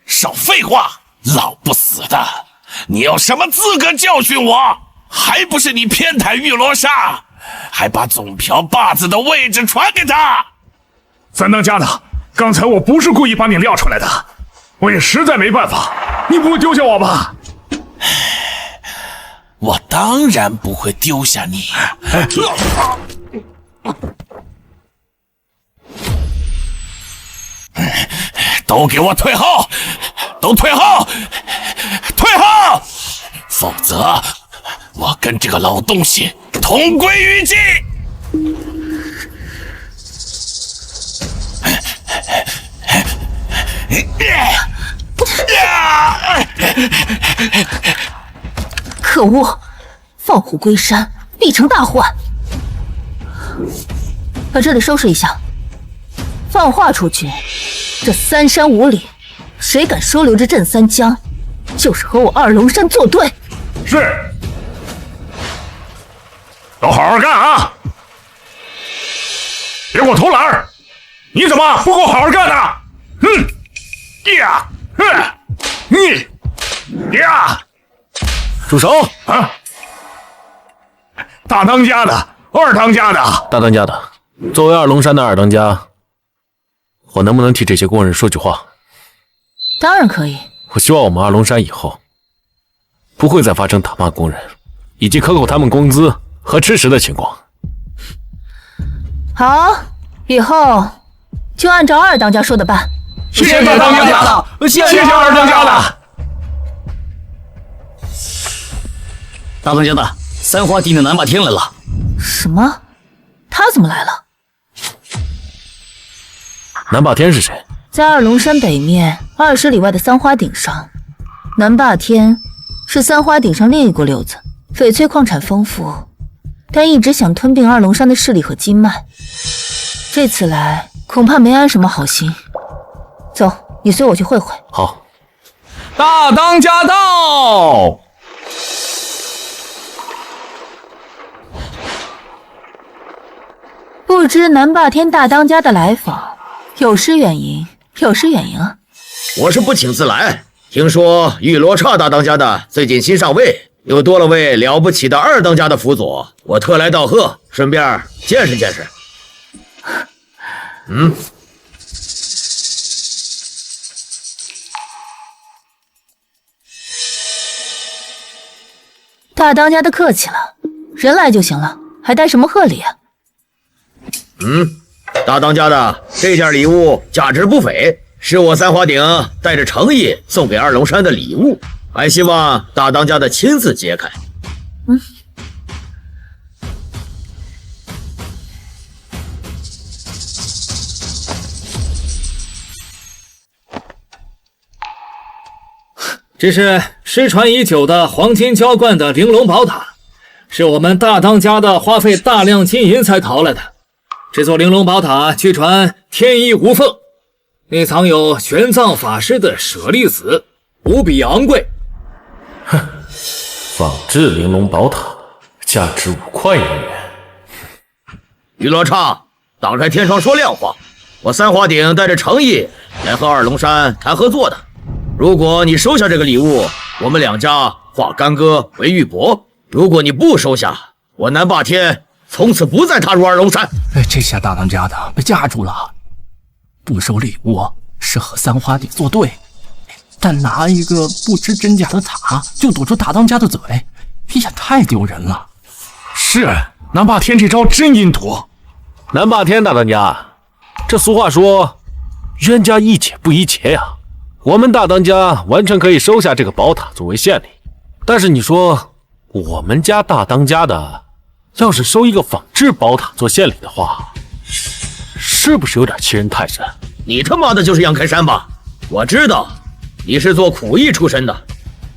少废话，老不死的，你有什么资格教训我？还不是你偏袒玉罗刹，还把总瓢把子的位置传给他！三当家的，刚才我不是故意把你撂出来的，我也实在没办法，你不会丢下我吧？我当然不会丢下你。都给我退后！都退后！退后！否则，我跟这个老东西同归于尽！可恶！放虎归山，必成大患。把这里收拾一下，放话出去，这3山5岭，谁敢收留这镇三江，就是和我二龙山作对。是，都好好干啊！别给我偷懒！你怎么不给我好好干呢？呀，呀！住手！啊！大当家的，二当家的，大当家的，作为二龙山的二当家，我能不能替这些工人说句话？当然可以。我希望我们二龙山以后不会再发生打骂工人以及克扣他们工资和吃食的情况。好，以后就按照二当家说的办。谢谢大当家的，谢谢二当家的。大当家的，三花地的南霸天来了。什么？他怎么来了？南霸天是谁？在二龙山北面20里外的三花顶上，南霸天是三花顶上另一股溜子，翡翠矿产丰富，但一直想吞并二龙山的势力和经脉。这次来恐怕没安什么好心。走，你随我去会会。好。大当家到。不知南霸天大当家的来访，有失远迎，有失远迎啊！我是不请自来。听说玉罗刹大当家的最近新上位，又多了位了不起的二当家的辅佐，我特来道贺，顺便见识见识。大当家的客气了，人来就行了，还带什么贺礼啊？大当家的，这件礼物价值不菲，是我三花鼎带着诚意送给二龙山的礼物，还希望大当家的亲自揭开。这是失传已久的黄金浇灌的玲珑宝塔，是我们大当家的花费大量金银才淘来的。这座玲珑宝塔据传天衣无缝，内藏有玄奘法师的舍利子，无比昂贵。仿制玲珑宝塔，价值5块银元。玉罗刹，打开天窗说亮话，我三花鼎带着诚意来和二龙山谈合作的。如果你收下这个礼物，我们两家化干戈为玉帛；如果你不收下，我南霸天从此不再踏入二龙山。这下大当家的被架住了，不收礼物是和三花鼎作对，但拿一个不知真假的塔就堵住大当家的嘴，也太丢人了。是，南霸天这招真阴毒。南霸天大当家，这俗话说冤家宜解不宜结呀。我们大当家完全可以收下这个宝塔作为献礼，但是你说我们家大当家的要是收一个仿制宝塔做献礼的话，是不是有点欺人太甚？你他妈的就是杨开山吧？我知道你是做苦役出身的，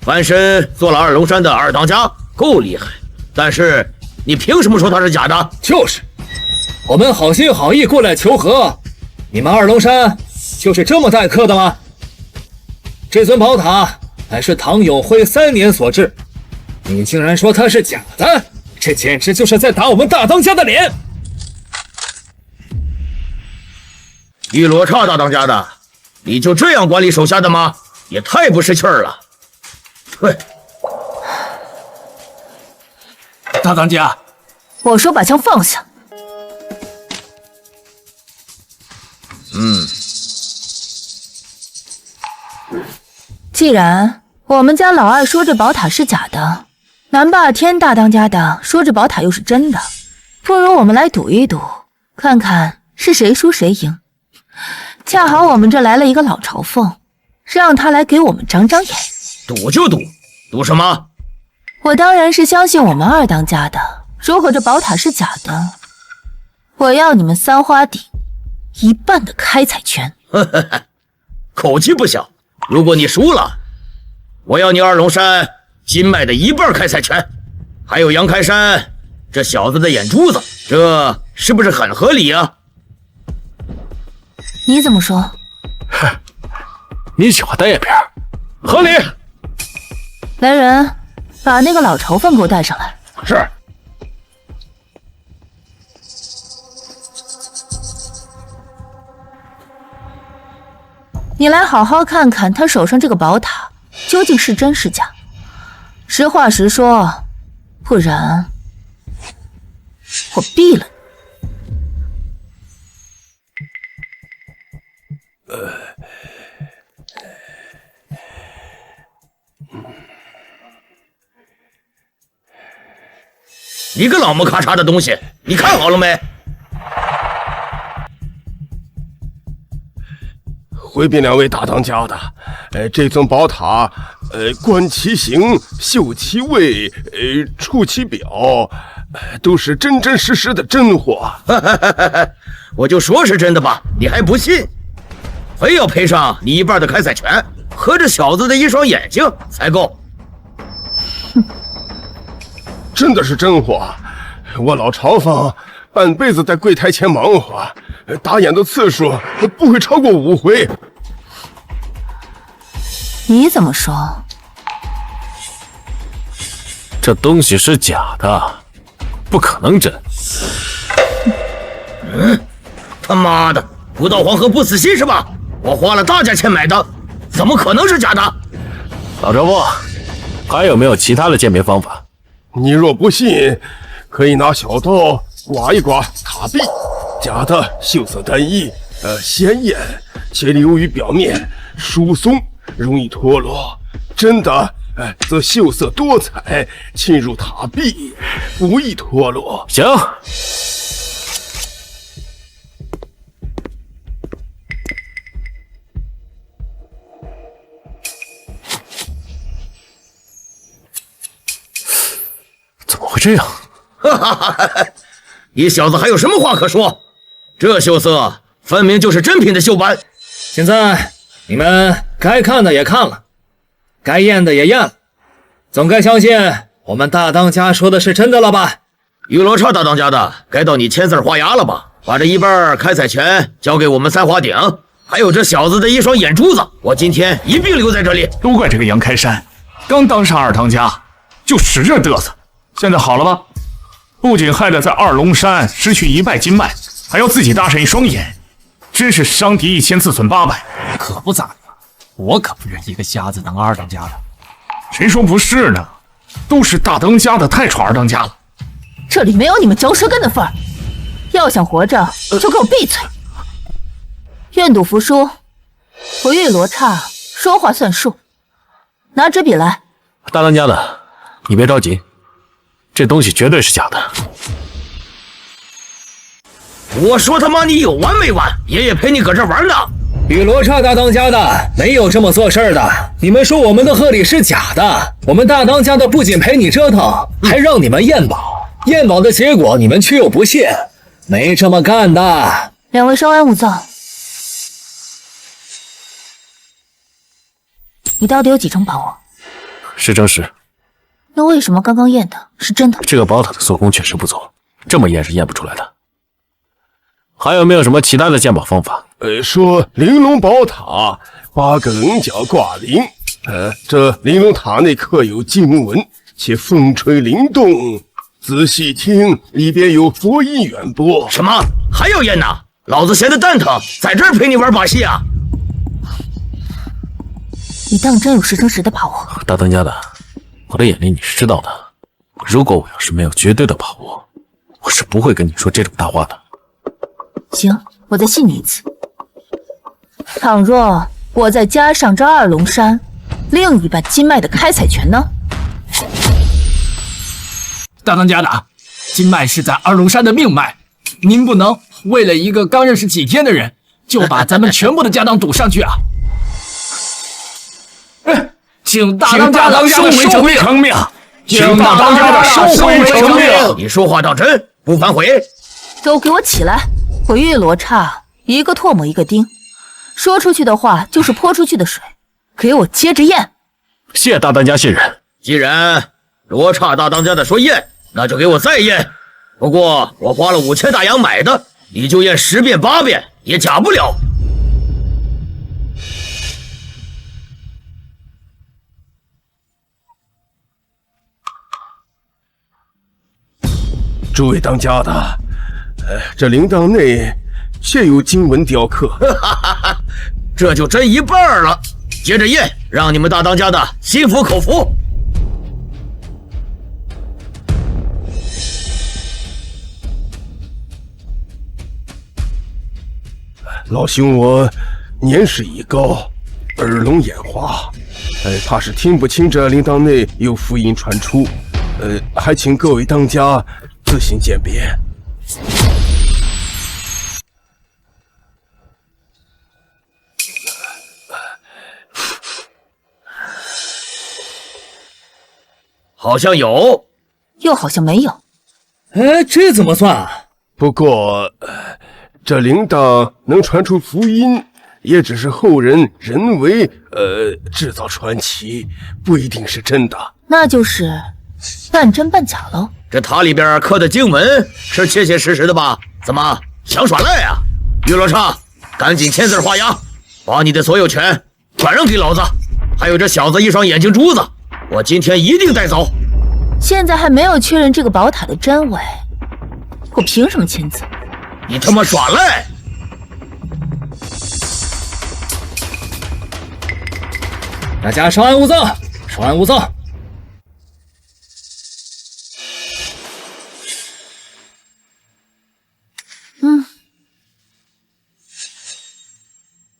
翻身做了二龙山的二当家，够厉害。但是你凭什么说他是假的？就是，我们好心好意过来求和，你们二龙山就是这么待客的吗？这尊宝塔乃是唐永徽3年所制，你竟然说它是假的，这简直就是在打我们大当家的脸！玉罗刹大当家的，你就这样管理手下的吗？也太不识趣儿了。对，大当家，我说把枪放下。既然我们家老二说这宝塔是假的，南霸天大当家的说这宝塔又是真的，不如我们来赌一赌，看看是谁输谁赢。恰好我们这来了一个老朝奉，让他来给我们长长眼。赌就赌，赌什么？我当然是相信我们二当家的，如果这宝塔是假的，我要你们三花鼎1半的开采权。口气不小。如果你输了，我要你二龙山金脉的1半开采权，还有杨开山这小子的眼珠子，这是不是很合理啊？你怎么说？你喜欢单眼皮，合理。来人，把那个老朝奉给我带上来。是。你来好好看看他手上这个宝塔究竟是真是假。实话实说，不然我毙了你个老木咔嚓的东西，你看好了没？回禀两位大当家的，这尊宝塔，观其形，嗅其味，触其表，都是真真实实的真货。我就说是真的吧，你还不信？非要赔上你一半的开采权和这小子的一双眼睛才够。真的是真货，我老朝奉半辈子在柜台前忙活，打眼的次数不会超过5回。你怎么说？这东西是假的，不可能真。他妈的，不到黄河不死心是吧？我花了大价钱买的，怎么可能是假的？老赵夫，还有没有其他的鉴别方法？你若不信，可以拿小刀刮一刮塔壁，假的锈色单一，鲜艳，且流于表面，疏松，容易脱落；真的，则锈色多彩，侵入塔壁，不易脱落。行。怎么会这样？哈哈哈！你小子还有什么话可说？这锈色分明就是真品的锈斑。现在你们该看的也看了，该验的也验了，总该相信我们大当家说的是真的了吧？玉罗刹大当家的，该到你签字画押了吧？把这一半开采权交给我们三华鼎，还有这小子的一双眼珠子，我今天一并留在这里。都怪这个杨开山，刚当上二当家就使劲嘚瑟。现在好了吧？不仅害得在二龙山失去1脉金脉，还要自己搭上一双眼，真是伤敌1000自损800。可不咋的，我可不认一个瞎子当二当家的。谁说不是呢？都是大当家的太宠二当家了。这里没有你们嚼舌根的份儿。要想活着，就给我闭嘴！愿赌服输，我玉罗刹说话算数。拿纸笔来。大当家的，你别着急，这东西绝对是假的。我说他妈你有完没完？爷爷陪你搁这玩呢。雨罗刹大当家的没有这么做事的。你们说我们的贺礼是假的，我们大当家的不仅陪你折腾，还让你们验宝。验宝的结果你们却又不信，没这么干的。两位稍安勿躁。你到底有几成把握？10成10。那为什么刚刚验的是真的？这个宝塔的做工确实不错，这么验是验不出来的。还有没有什么其他的鉴宝方法？说玲珑宝塔8个棱角挂铃，这玲珑塔内刻有经文，且风吹灵动，仔细听，里边有佛音远播。什么？还要验呢？老子闲得蛋疼，在这儿陪你玩把戏啊！你当真有10成10的把握？大当家的，我的眼力你是知道的。如果我要是没有绝对的把握，我是不会跟你说这种大话的。行，我再信你一次。倘若我再加上这二龙山另一半金脉的开采权呢？大当家的，金脉是在二龙山的命脉，您不能为了一个刚认识几天的人，就把咱们全部的家当赌上去啊！请大当家的收回成命！请大当家的收回成命！你说话当真，不反悔？都给我起来！我玉罗刹一个唾沫一个钉，说出去的话就是泼出去的水，给我接着验！谢大当家信任。既然罗刹大当家的说验，那就给我再验。不过我花了5000大洋买的，你就验10遍8遍也假不了。诸位当家的，这铃铛内确有经文雕刻，这就真一半了。接着验，让你们大当家的心服口服。老兄我年事已高，耳聋眼花，怕是听不清这铃铛内有福音传出，还请各位当家自行鉴别。好像有，又好像没有。哎，这怎么算啊？不过，这铃铛能传出福音，也只是后人人为制造传奇，不一定是真的。那就是半真半假喽。这塔里边刻的经文是切切实实的吧？怎么想耍赖啊？玉罗刹，赶紧签字画押，把你的所有权转让给老子。还有这小子一双眼睛珠子，我今天一定带走。现在还没有确认这个宝塔的真伪，我凭什么签字？你他妈耍赖！大家稍安勿躁，稍安勿躁。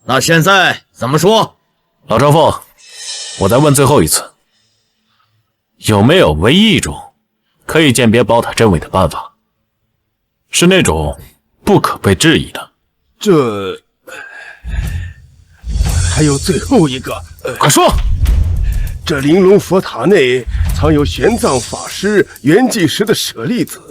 那现在怎么说？老朝奉，我再问最后一次，有没有唯一一种可以鉴别宝塔真伪的办法？是那种不可被质疑的。这还有最后一个，快说！这玲珑佛塔内藏有玄奘法师圆寂时的舍利子，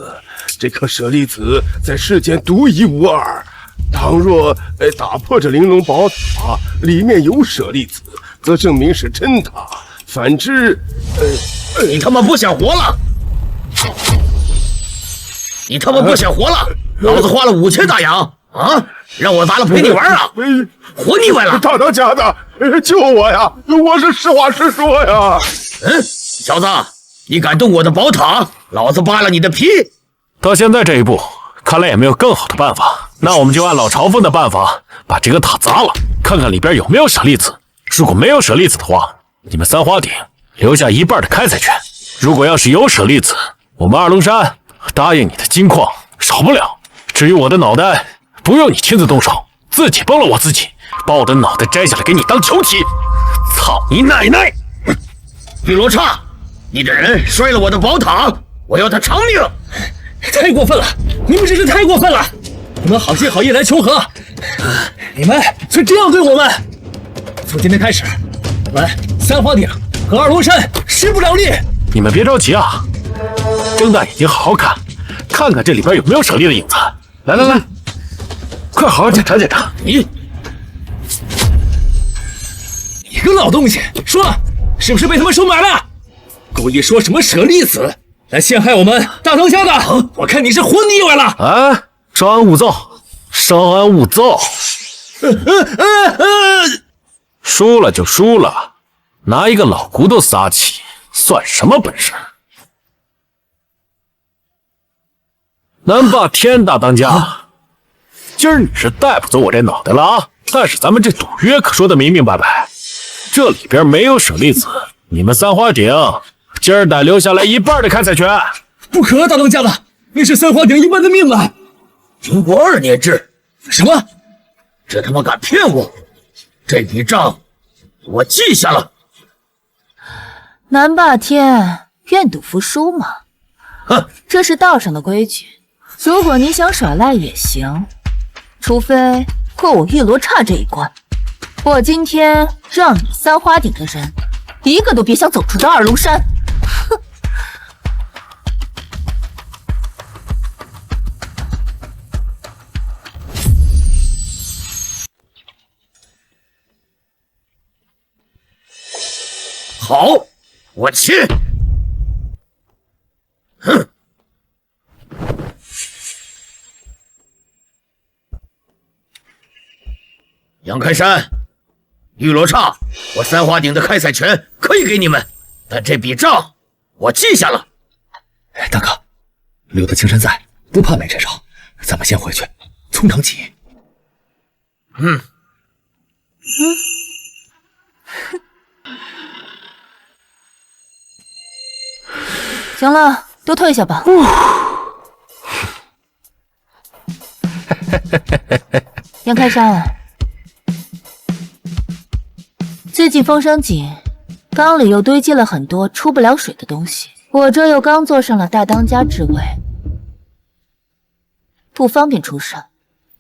这颗舍利子在世间独一无二。倘若打破这玲珑宝塔里面有舍利子，则证明是真塔；反之，你他妈不想活了！你他妈不想活了！老子花了5000大洋啊，让我砸了陪你玩啊！活腻歪了！大当家的，救我呀！我是实话实说呀！小子，你敢动我的宝塔，老子扒了你的皮！到现在这一步，看来也没有更好的办法。那我们就按老朝奉的办法，把这个塔砸了，看看里边有没有舍利子。如果没有舍利子的话，你们三花鼎留下一半的开采权；如果要是有舍利子，我们二龙山答应你的金矿少不了。至于我的脑袋，不用你亲自动手，自己崩了我自己，把我的脑袋摘下来给你当球踢。操你奶奶！玉罗刹，你这人摔了我的宝塔，我要他偿命！太过分了！你们真是太过分了！你们好心好意来求和，你们却这样对我们。从今天开始，我们三花鼎和二龙山势不两立。你们别着急啊，睁大眼睛好好看，看看这里边有没有舍利的影子。来来来，快好好检查检查。你个老东西，说是不是被他们收买了？故意说什么舍利子来陷害我们大当家的，我看你是活腻歪了。啊！稍安勿躁，稍安勿躁。输了就输了，拿一个老骨头撒气，算什么本事？南霸天大当家，今儿你是带不走我这脑袋了啊！但是咱们这赌约可说的明明白白，这里边没有舍利子，你们三花鼎今儿得留下来一半的开采权。不可，大当家的，那是三花鼎一半的命啊！民国2年制，什么？这他妈敢骗我！这笔账我记下了。南霸天愿赌服输吗？哼，这是道上的规矩。如果你想耍赖也行，除非过我玉罗刹这一关。我今天让你三花鼎的人一个都别想走出这二龙山。哼！好，我切！哼！杨开山、玉罗刹，我三花鼎的开采权可以给你们，但这笔账我记下了。大哥，留得青山在，不怕没柴烧。咱们先回去，从长计议。行了，都退下吧。杨开山，最近风声紧，缸里又堆积了很多出不了水的东西，我这又刚坐上了大当家之位，不方便出声。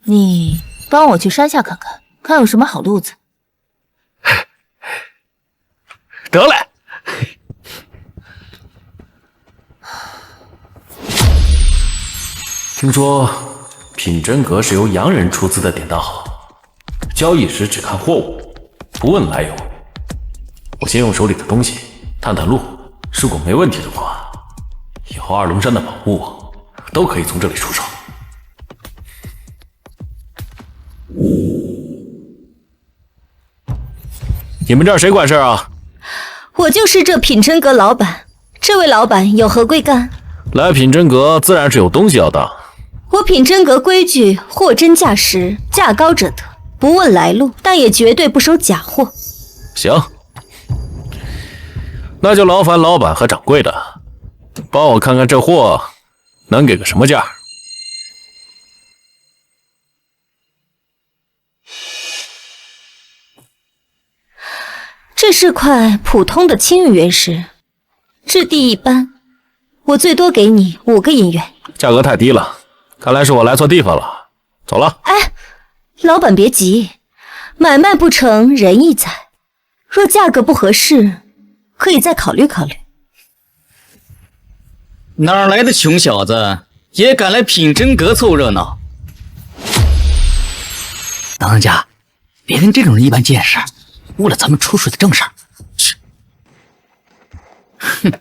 你帮我去山下看看，看有什么好路子。得嘞。听说品真阁是由洋人出资的典当行，交易时只看货物，不问来由。我先用手里的东西探探路，如果没问题的话，以后二龙山的宝物都可以从这里出手。你们这儿谁管事啊？我就是这品真阁老板。这位老板有何贵干？来品真阁自然是有东西要当。我品真阁规矩，货真价实，价高者得，不问来路，但也绝对不收假货。行，那就劳烦老板和掌柜的帮我看看这货能给个什么价。这是块普通的青玉原石，质地一般，我最多给你5个银元。价格太低了，看来是我来错地方了。走了。哎，老板别急，买卖不成仁义在，若价格不合适，可以再考虑考虑。哪来的穷小子也敢来品真阁凑热闹？当家，别跟这种人一般见识，误了咱们出水的正事儿。去！哼，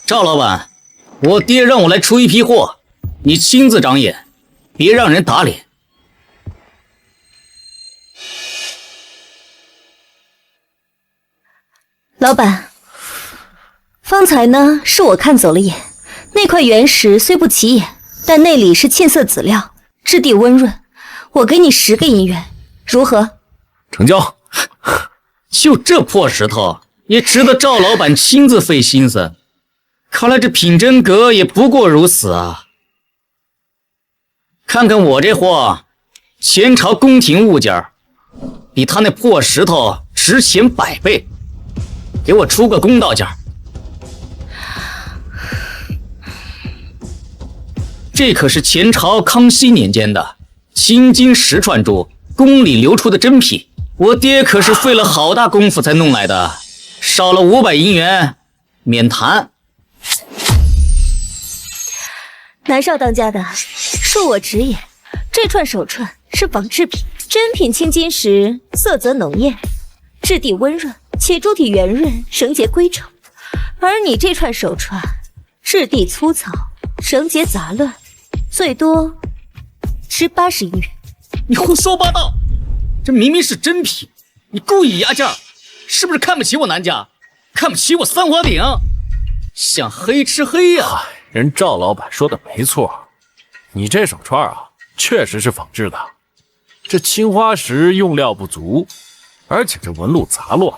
赵老板，我爹让我来出一批货，你亲自长眼，别让人打脸。老板，方才呢是我看走了眼，那块原石虽不起眼，但内里是沁色籽料，质地温润，我给你10个银元，如何？成交。就这破石头也值得赵老板亲自费心思，看来这品真阁也不过如此啊。看看我这货，前朝宫廷物件，比他那破石头值钱100倍，给我出个公道价。这可是前朝康熙年间的青金石串珠，宫里流出的珍品，我爹可是费了好大功夫才弄来的，少了500银元免谈。南少当家的，恕我直言，这串手串是仿制品，真品青金石色泽浓艳，质地温润，且珠体圆润，绳结规整。而你这串手串质地粗糙，绳结杂乱，最多值80银元。你胡说八道！这明明是真品，你故意压价，是不是看不起我南家，看不起我三华鼎，想黑吃黑呀？人赵老板说的没错，你这手串啊，确实是仿制的。这青花石用料不足，而且这纹路杂乱。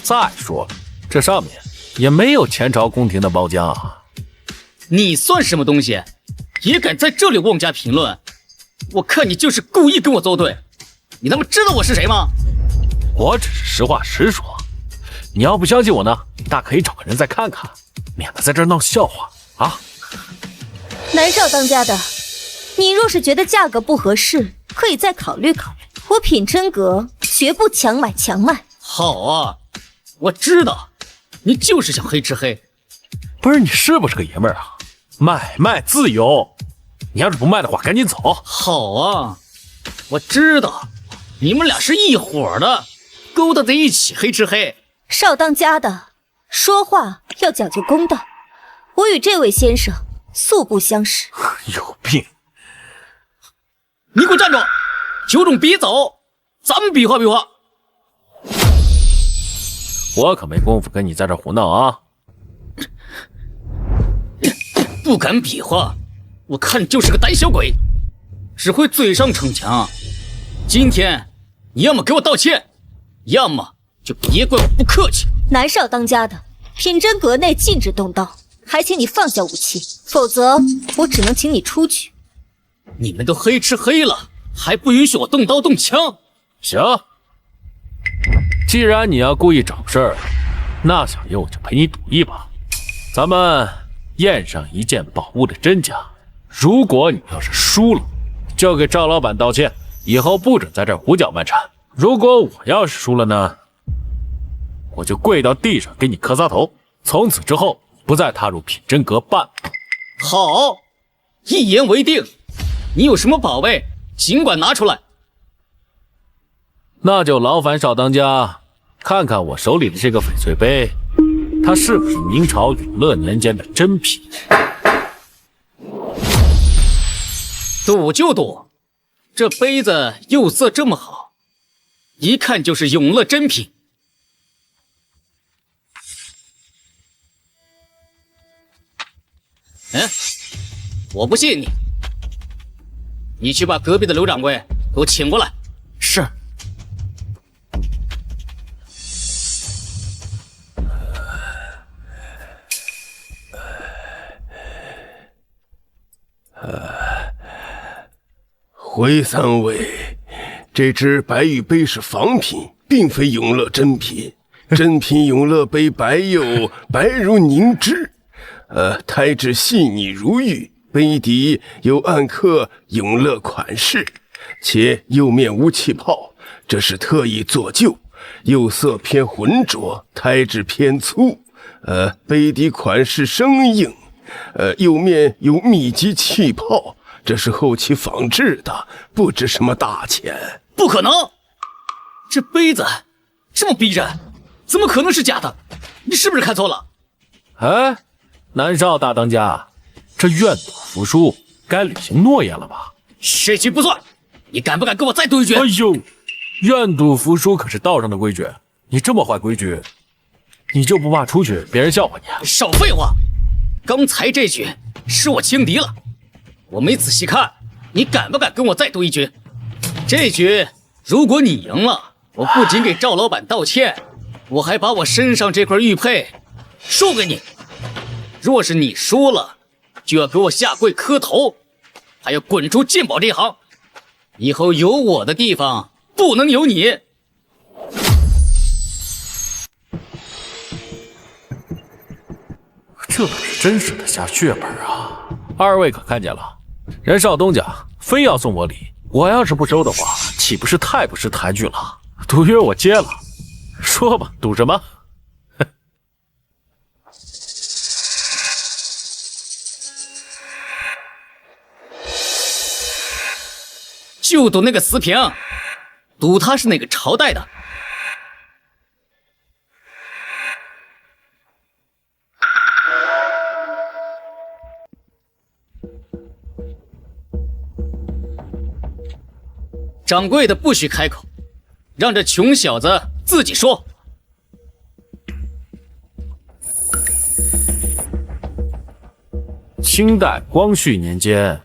再说了，这上面也没有前朝宫廷的包浆啊。你算什么东西，也敢在这里妄加评论？我看你就是故意跟我作对。你他妈知道我是谁吗？我只是实话实说，你要不相信我呢，大可以找个人再看看，免得在这儿闹笑话啊。南少当家的，你若是觉得价格不合适，可以再考虑考虑。我品真阁绝不强买强卖。好啊，我知道，你就是想黑吃黑。不是你是不是个爷们儿啊？买卖自由，你要是不卖的话，赶紧走。好啊，我知道，你们俩是一伙的，勾搭在一起黑吃黑。少当家的，说话要讲究公道。我与这位先生素不相识。有病！你给我站住！有种别走，咱们比划比划。我可没工夫跟你在这胡闹啊！不敢比划，我看你就是个胆小鬼，只会嘴上逞强。今天你要么给我道歉，要么就别怪我不客气。南少当家的，品真阁内禁止动刀，还请你放下武器，否则我只能请你出去。你们都黑吃黑了，还不允许我动刀动枪。行，既然你要故意找事儿，那小爷我就陪你赌一把。咱们验上一件宝物的真假。如果你要是输了，就给赵老板道歉，以后不准在这儿胡搅蛮缠。如果我要是输了呢，我就跪到地上给你磕仨头，从此之后不再踏入品真阁半步。好，一言为定。你有什么宝贝，尽管拿出来。那就劳烦少当家看看我手里的这个翡翠杯，它是不是明朝永乐年间的真品？赌就赌，这杯子釉色这么好，一看就是永乐真品。我不信你，你去把隔壁的刘掌柜给我请过来。是。回三位，这只白玉杯是仿品，并非永乐真品。真品永乐杯白釉，白如凝脂，胎质细腻如玉，杯底有暗刻永乐款式，且釉面无气泡，这是特意做旧。釉色偏浑浊，胎质偏粗，杯底款式生硬，釉面有密集气泡。这是后期仿制的，不值什么大钱。不可能，这杯子这么逼人，怎么可能是假的？你是不是看错了？哎，南少大当家，这愿赌服输，该履行诺言了吧？这局不算，你敢不敢跟我再赌一局？哎呦，愿赌服输可是道上的规矩，你这么坏规矩，你就不怕出去别人笑话你啊？少废话，刚才这局是我轻敌了。我没仔细看，你敢不敢跟我再赌一局？这局如果你赢了，我不仅给赵老板道歉，我还把我身上这块玉佩授给你。若是你输了，就要给我下跪磕头，还要滚出鉴宝这行。以后有我的地方不能有你。这可是真实的下血本啊！二位可看见了？人少东家非要送我礼，我要是不收的话，岂不是太不识抬举了？赌约我接了，说吧，赌什么？就赌那个瓷瓶，赌它是哪个朝代的。掌柜的不许开口，让这穷小子自己说。清代光绪年间，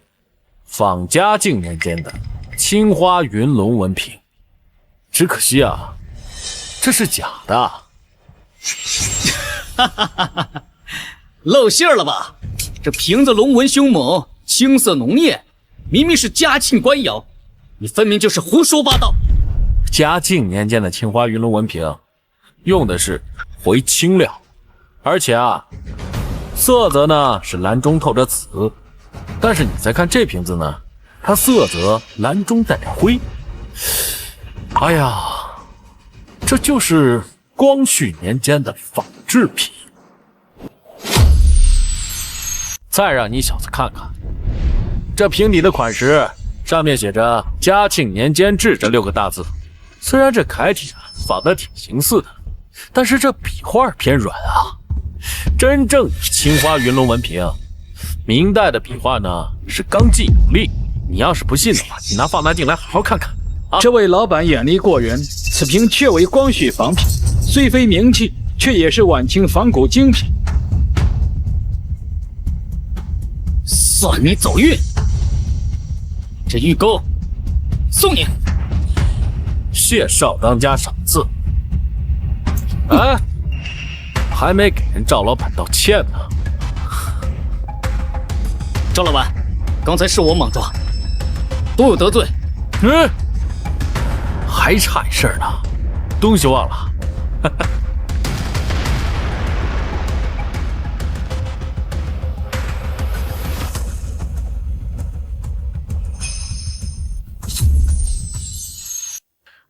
仿嘉靖年间的青花云龙纹瓶，只可惜啊，这是假的。哈哈哈哈！露馅了吧？这瓶子龙纹凶猛，青色浓艳，明明是嘉庆官窑。你分明就是胡说八道！嘉靖年间的青花云龙纹瓶，用的是回青料，而且啊，色泽呢是蓝中透着紫。但是你再看这瓶子呢，它色泽蓝中带点灰。哎呀，这就是光绪年间的仿制品。再让你小子看看，这瓶底的款式。上面写着“嘉庆年间制”这6个大字，虽然这楷体仿得挺形似的，但是这笔画偏软啊。真正的青花云龙纹瓶，明代的笔画呢是刚劲有力。你要是不信的话，你拿放大镜来好好看看啊！这位老板眼力过人，此瓶确为光绪仿品，虽非名器，却也是晚清仿古精品。算你走运。这玉钩送你，谢少当家赏赐。哎，还没给人赵老板道歉呢。赵老板，刚才是我莽撞，多有得罪，还差一事儿呢，东西忘了。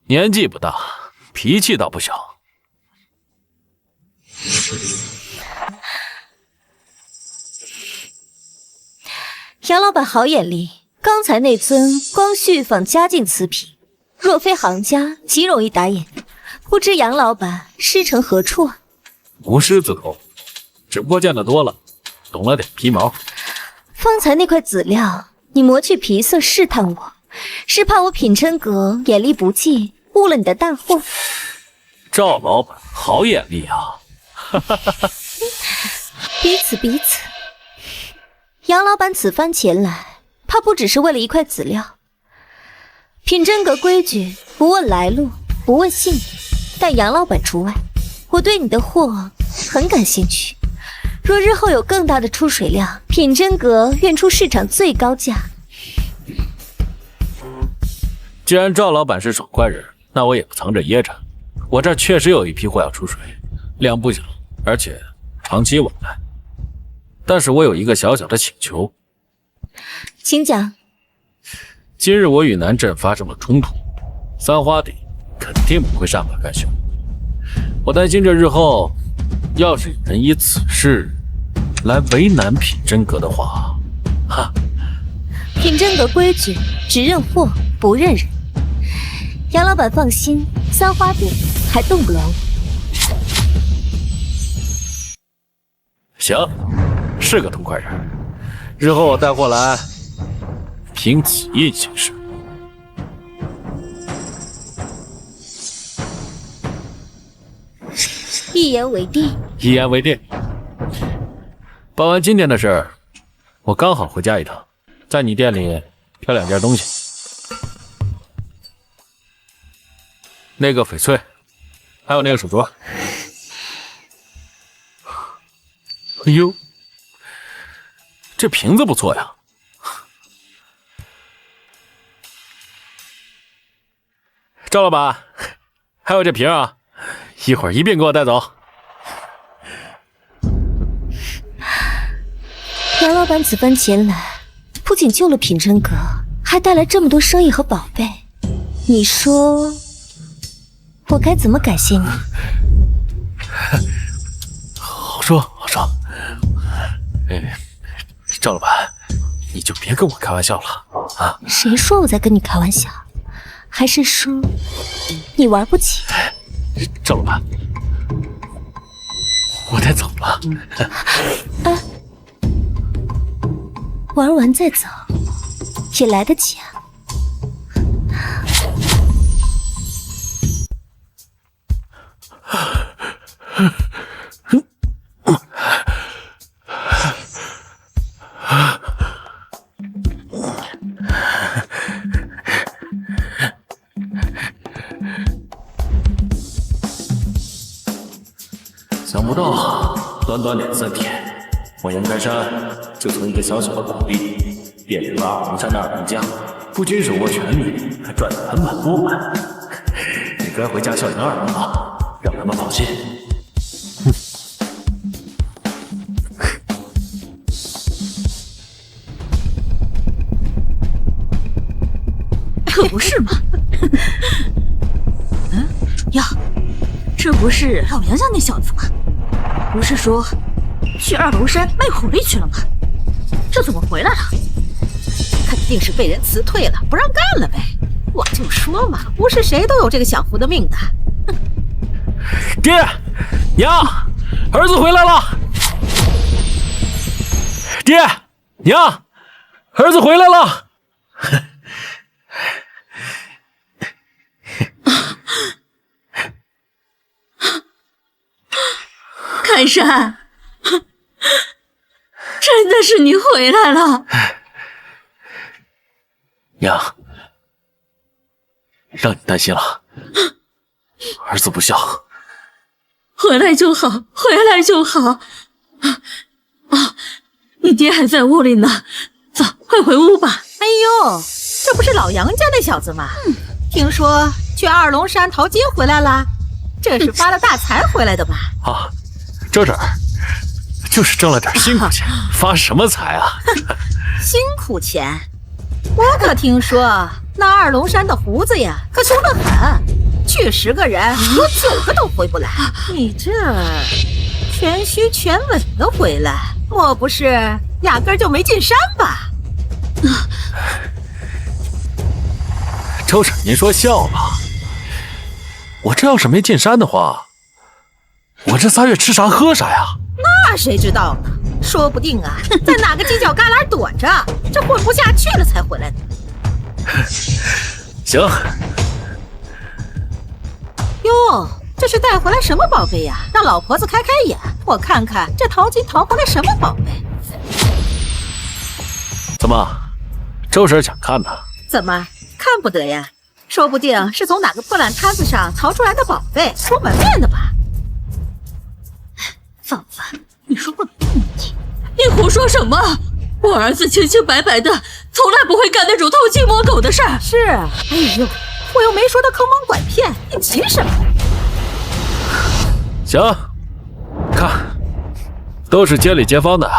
年纪不大，脾气倒不小。杨老板好眼力，刚才那尊光绪仿嘉靖瓷瓶，若非行家，极容易打眼。不知杨老板师承何处啊？无师自通，只不过见得多了，懂了点皮毛。方才那块籽料，你磨去皮色试探我，是怕我品真阁眼力不济，误了你的大货。赵老板好眼力啊！彼此彼此。杨老板此番前来，怕不只是为了一块籽料。品真阁规矩，不问来路，不问姓名，但杨老板除外。我对你的货很感兴趣，若日后有更大的出水量，品真阁愿出市场最高价。既然赵老板是爽快人，那我也不藏着掖着。我这儿确实有一批货要出水，量不小，而且长期往来。但是我有一个小小的请求，请讲。今日我与南镇发生了冲突，三花底肯定不会善罢甘休。我担心这日后要是有人以此事来为难品真阁的话，哈。品真阁规矩，只认货不认人。杨老板放心，三花底还动不了我。行，是个痛快人。日后我带货来，凭此印行事。一言为定。一言为定。办完今天的事儿，我刚好回家一趟，在你店里挑2件东西。那个翡翠，还有那个手镯。哎呦，这瓶子不错呀。赵老板，还有这瓶啊，一会儿一并给我带走。杨老板此番前来，不仅救了品真阁，还带来这么多生意和宝贝。你说，我该怎么感谢你？好说好说。赵老板，你就别跟我开玩笑了啊！谁说我在跟你开玩笑？还是说你玩不起？赵老板，我得走了。哎，玩完再走也来得及啊。想不到短短2、3天，我杨开山就从一个小小的苦力变成了二龙山的二当家，不仅手握权力，还赚得盆满钵满。你该回家孝敬二龙了，让他们放心。可不是嘛！呀，这不是老梁家那小子吗？不是说去二龙山卖苦力去了吗？这怎么回来了？肯定是被人辞退了，不让干了呗。我就说嘛，不是谁都有这个享福的命的。爹，娘，儿子回来了！爹，娘，儿子回来了！开山，真的是你回来了。娘，让你担心了，儿子不孝。回来就好，回来就好。你爹还在屋里呢，走，快回屋吧。哎呦，这不是老杨家那小子吗？听说去二龙山淘金回来了，这是发了大财回来的吧？啊，这就是挣了点辛苦钱，发什么财啊？辛苦钱？我可听说那二龙山的胡子呀，可穷得很，去10个人有9个都回不来。你这全虚全稳的回来，莫不是压根就没进山吧？周婶，您说笑吧？我这要是没进山的话，我这3月吃啥喝啥呀？那谁知道呢？说不定啊，在哪个犄角旮旯躲着，这混不下去了才回来的。行。哟，这是带回来什么宝贝呀？让老婆子开开眼，我看看这淘金淘回来什么宝贝。怎么，周婶想看呢？怎么看不得呀？说不定是从哪个破烂摊子上淘出来的宝贝，出门面的吧？嫂子，你说话不能听。你胡说什么？我儿子清清白白的，从来不会干那种偷鸡摸狗的事儿。是，哎呦，我又没说他坑蒙拐骗，你急什么？行，看，都是街里街坊的，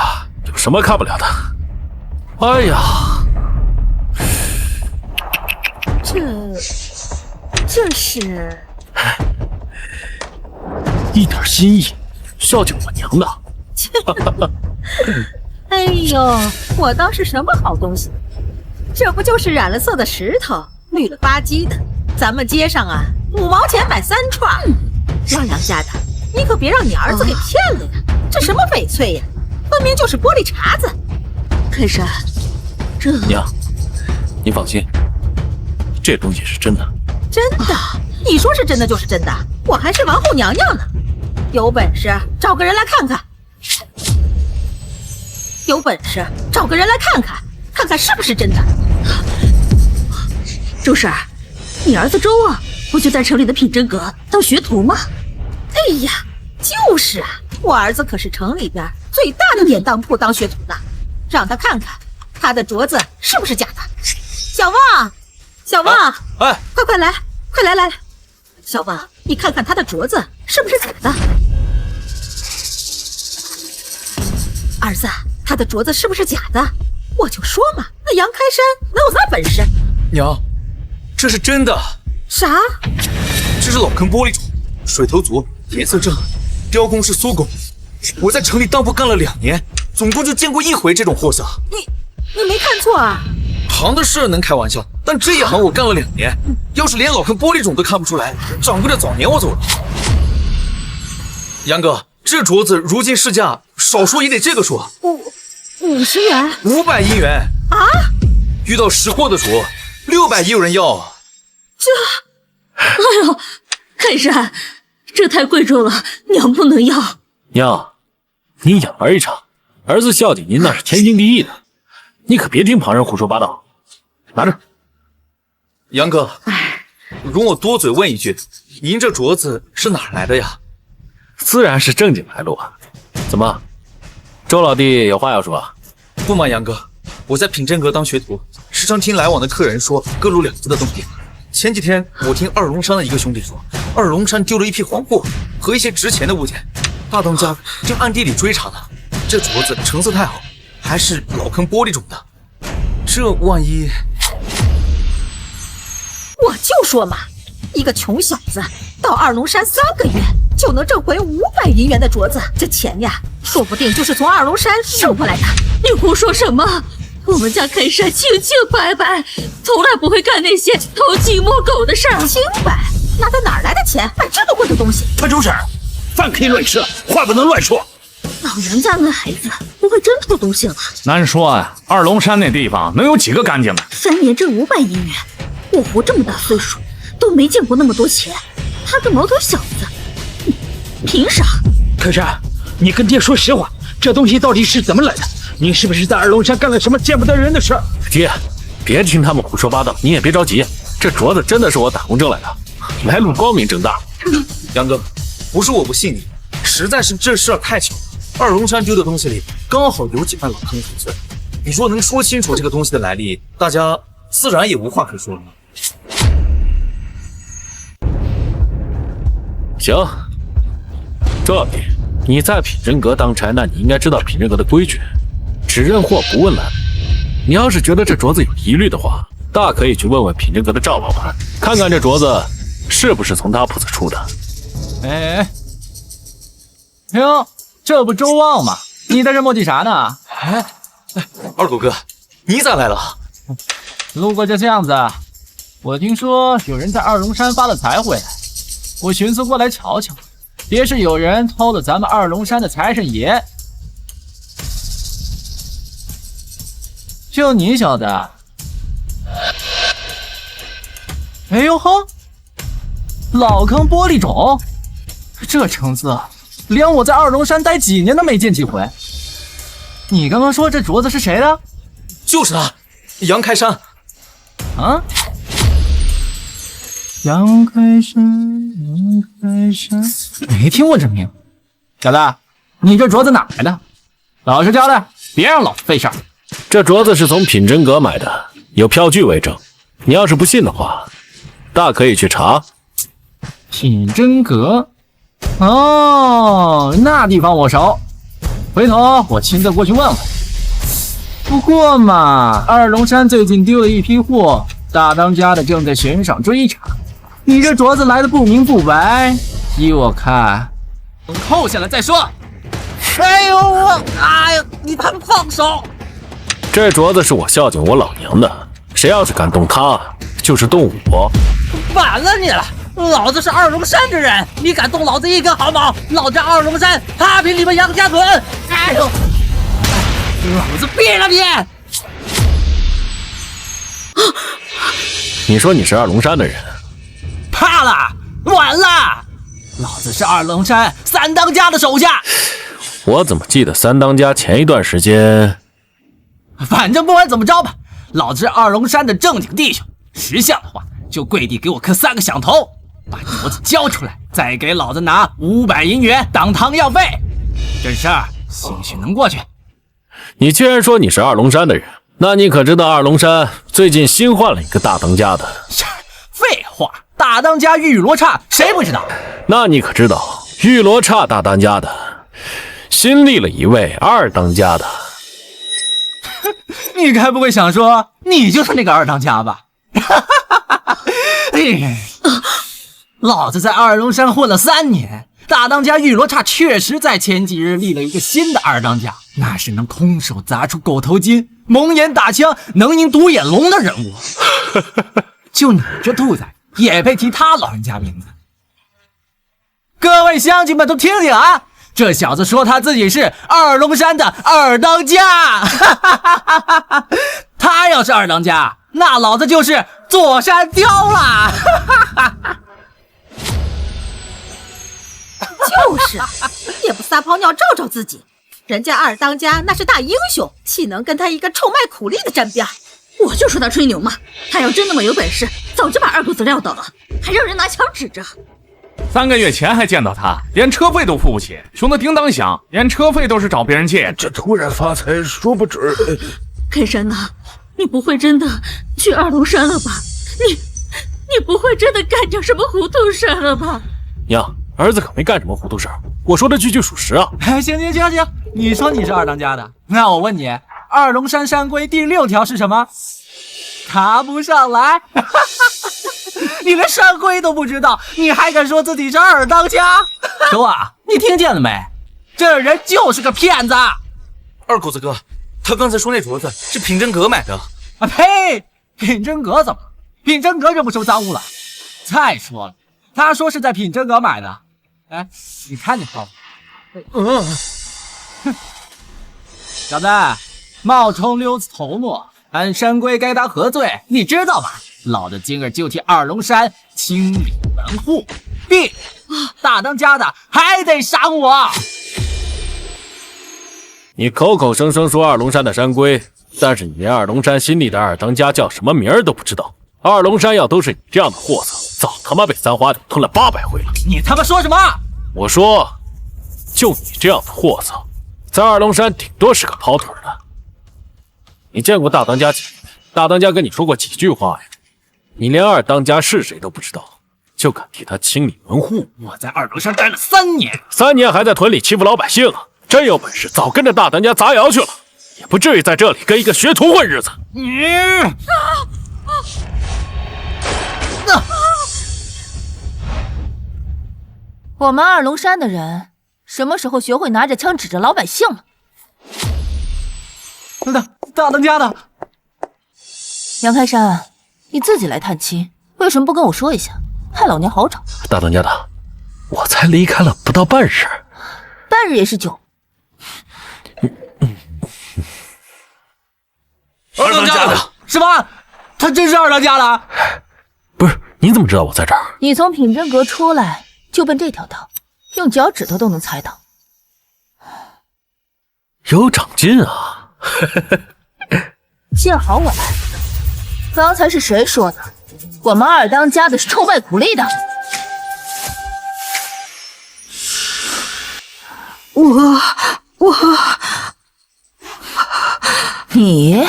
有什么看不了的？哎呀，这是一点心意，孝敬我娘的。哎呦，我当是什么好东西？这不就是染了色的石头，绿了吧唧的？咱们街上啊，5毛钱买3串。老杨家的，你可别让你儿子给骗了呀！这什么翡翠呀，分明就是玻璃碴子。开山，这娘，你放心，这东西是真的。真的？你说是真的就是真的，我还是王后娘娘呢。有本事找个人来看看。有本事找个人来看看，看看是不是真的。周婶，你儿子周啊，不就在城里的品真阁当学徒吗？哎呀，就是啊，我儿子可是城里边最大的典当铺当学徒呢，让他看看他的镯子是不是假的。小旺，小旺，哎，快来，快来！小旺，你看看他的镯子是不是假的？儿子，他的镯子是不是假的？我就说嘛，那杨开山能有啥本事？娘，这是真的。啥？这是老坑玻璃种，水头足，颜色正，雕工是苏工。我在城里当铺干了2年，总共就见过1回这种货色。你没看错啊？行的事能开玩笑，但这一行我干了2年，要是连老坑玻璃种都看不出来，掌柜的早年我走了。杨哥，这镯子如今市价少说也得这个数，50元，500银元啊！遇到识货的主，600也有人要。哎呦，开山，这太贵重了，娘不能要。娘，你养儿一场，儿子孝敬您那是天经地义的，你可别听旁人胡说八道。拿着。杨哥，容我多嘴问一句，您这镯子是哪儿来的呀？自然是正经来路啊。怎么，周老弟有话要说？不瞒杨哥，我在品真阁当学徒，时常听来往的客人说各路两极的动静。前几天我听二龙山的一个兄弟说，二龙山丢了一批黄货和一些值钱的物件，大当家正暗地里追查呢。这镯子成色太好，还是老坑玻璃种的，这万一……我就说嘛，一个穷小子到二龙山3个月就能挣回500银元的镯子，这钱呀，说不定就是从二龙山挣回来的。你胡说什么？我们家开山清清白白，从来不会干那些偷鸡摸狗的事儿。清白？那他哪来的钱买这么贵的东西？潘周婶，饭可以乱吃，话不能乱说。老杨家那孩子不会真偷东西了？难说呀，二龙山那地方能有几个干净的？3年挣500银元，我活这么大岁数都没见过那么多钱。他个毛头小子，凭啥？开山，你跟爹说实话，这东西到底是怎么来的？你是不是在二龙山干了什么见不得人的事？爹，别听他们胡说八道，你也别着急，这镯子真的是我打工挣来的，来路光明正大。杨哥，不是我不信你，实在是这事儿太巧了。二龙山丢的东西里刚好有几块老坑翡翠，你说能说清楚这个东西的来历，大家自然也无话可说了。行，这里你在品真阁当差，那你应该知道品真阁的规矩，只认货不问来路。你要是觉得这镯子有疑虑的话，大可以去问问品真阁的赵老板，看看这镯子是不是从他铺子出的。哎，哟，这不周旺吗？你在这磨叽啥呢？哎，二狗哥，你咋来了？路过这巷子，我听说有人在二龙山发了财回来，我寻思过来瞧瞧，别是有人偷了咱们二龙山的财神爷。就你小子，哎呦呵，老坑玻璃种，这成色，连我在二龙山待几年都没见几回。你刚刚说这镯子是谁的？就是他，杨开山。啊？杨开山，杨开山，没听过这名。小子，你这镯子哪来的？老实交代，别让老子费事儿。这镯子是从品真阁买的，有票据为证。你要是不信的话，大可以去查。品真阁？哦，那地方我熟，回头我亲自过去问问。不过嘛，二龙山最近丢了一批货，大当家的正在悬赏追查。你这镯子来的不明不白，依我看，等扣下来再说。哎呦我，哎呦，你他妈放手！这镯子是我孝敬我老娘的，谁要是敢动它，就是动我。反了你了！老子是二龙山之人，你敢动老子一根毫毛，老子二龙山踏平你们杨家屯！哎呦，老子毙了你！你说你是二龙山的人？怕了，晚了！老子是二龙山三当家的手下。我怎么记得三当家前一段时间……反正不管怎么着吧，老子是二龙山的正经弟兄，识相的话就跪地给我磕3个响头，把镯子交出来，再给老子拿500银元当汤药费。这事儿兴许能过去。你既然说你是二龙山的人，那你可知道二龙山最近新换了一个大当家的？废话，大当家玉罗刹谁不知道？那你可知道玉罗刹大当家的新立了一位二当家的？你该不会想说你就是那个二当家吧？老子在二龙山混了3年，大当家玉罗刹确实在前几日立了一个新的二当家，那是能空手砸出狗头金、蒙眼打枪、能赢独眼龙的人物。就你这兔崽，也配提他老人家名字？各位乡亲们都听听啊！这小子说他自己是二龙山的二当家，他要是二当家，那老子就是座山雕了。就是也不撒泡尿照照自己，人家二当家那是大英雄，岂能跟他一个臭卖苦力的沾边？我就说他吹牛嘛，他要真那么有本事，早就把二狗子撂倒了，还让人拿枪指着。3个月前还见到他，连车费都付不起，穷得叮当响，连车费都是找别人借。这突然发财，说不准。开山呐，你不会真的去二龙山了吧？你不会真的干成什么糊涂事了吧？娘，儿子可没干什么糊涂事儿，我说的句句属实啊。行，你说你是二当家的，那我问你，二龙山山规第6条是什么？爬不上来。你连山规都不知道，你还敢说自己是二当家？周啊，你听见了没？这人就是个骗子。二狗子哥，他刚才说那镯子是品真阁买的。啊呸！品真阁怎么？品真阁这不收赃物了？再说了，他说是在品真阁买的。哎，你看你泡泡。小子，冒充溜子头目，按山规该当何罪，你知道吧？老子今儿就替二龙山清理门户，并大当家的还得赏我。你口口声声说二龙山的山规，但是你连二龙山新立的二当家叫什么名儿都不知道。二龙山要都是你这样的货色，早他妈被三花鸟吞了800回了。你他妈说什么？我说，就你这样的货色，在二龙山顶多是个跑腿的。你见过大当家几人？大当家跟你说过几句话呀？你连二当家是谁都不知道，就敢替他清理门户？我在二龙山待了3年，3年还在屯里欺负老百姓啊！真有本事，早跟着大当家砸窑去了，也不至于在这里跟一个学徒混日子。我们二龙山的人什么时候学会拿着枪指着老百姓了？大当家的杨开山，你自己来探亲，为什么不跟我说一下，害老娘好找？大当家的，我才离开了不到半日，半日也是久。二当家的什么？他真是二当家的？不是，你怎么知道我在这儿？你从品真阁出来就奔这条道，用脚趾头都能猜到。有长进啊！幸好我来了。刚才是谁说的？我们二当家的是臭卖苦力的。你，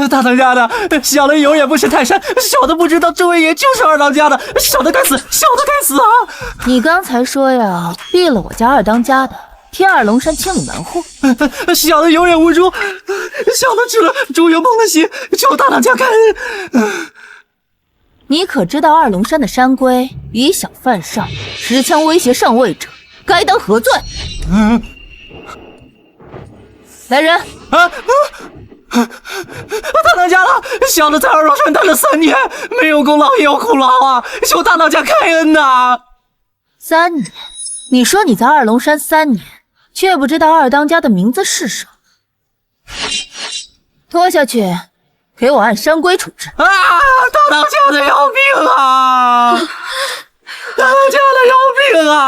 大当家的，小的有眼不识泰山，小的不知道这位爷就是二当家的，小的该死，小的该死啊！你刚才说呀，毙了我家二当家的，替二龙山清理门户。小的有眼无珠，小的吃了朱元鹏的血，求大当家开恩。你可知道二龙山的山规，以小犯上，持枪威胁上位者，该当何罪？来人！大当家的，小的在二龙山待了3年，没有功劳也有苦劳啊，求大当家开恩呐！3年？你说你在二龙山3年，却不知道二当家的名字是什么？拖下去，给我按山规处置！啊！大当家的要命啊！大当家的要命啊！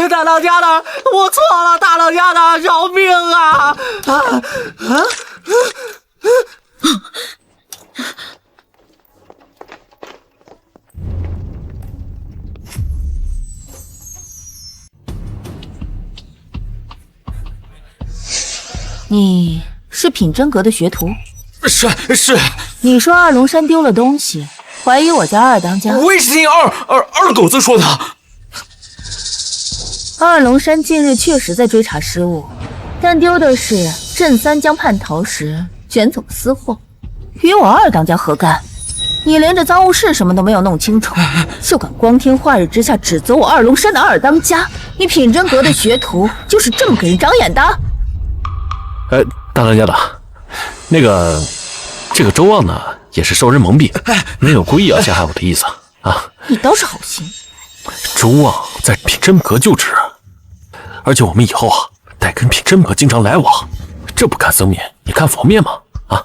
大当家的，我错了，大当家的，饶命啊！你是品真阁的学徒？是。你说二龙山丢了东西，怀疑我家二当家？我也是听二狗子说的。二龙山近日确实在追查失物，但丢的是镇三江叛逃时卷走私货，与我二当家何干？你连这赃物是什么都没有弄清楚，就敢光天化日之下指责我二龙山的二当家？你品真阁的学徒就是这么给人长眼的？大当家的，这个周望呢，也是受人蒙蔽，没有故意要陷害我的意思啊。你倒是好心。周望在品真阁就职，而且我们以后啊，得跟品真阁经常来往，这不看僧面也看佛面吗？啊，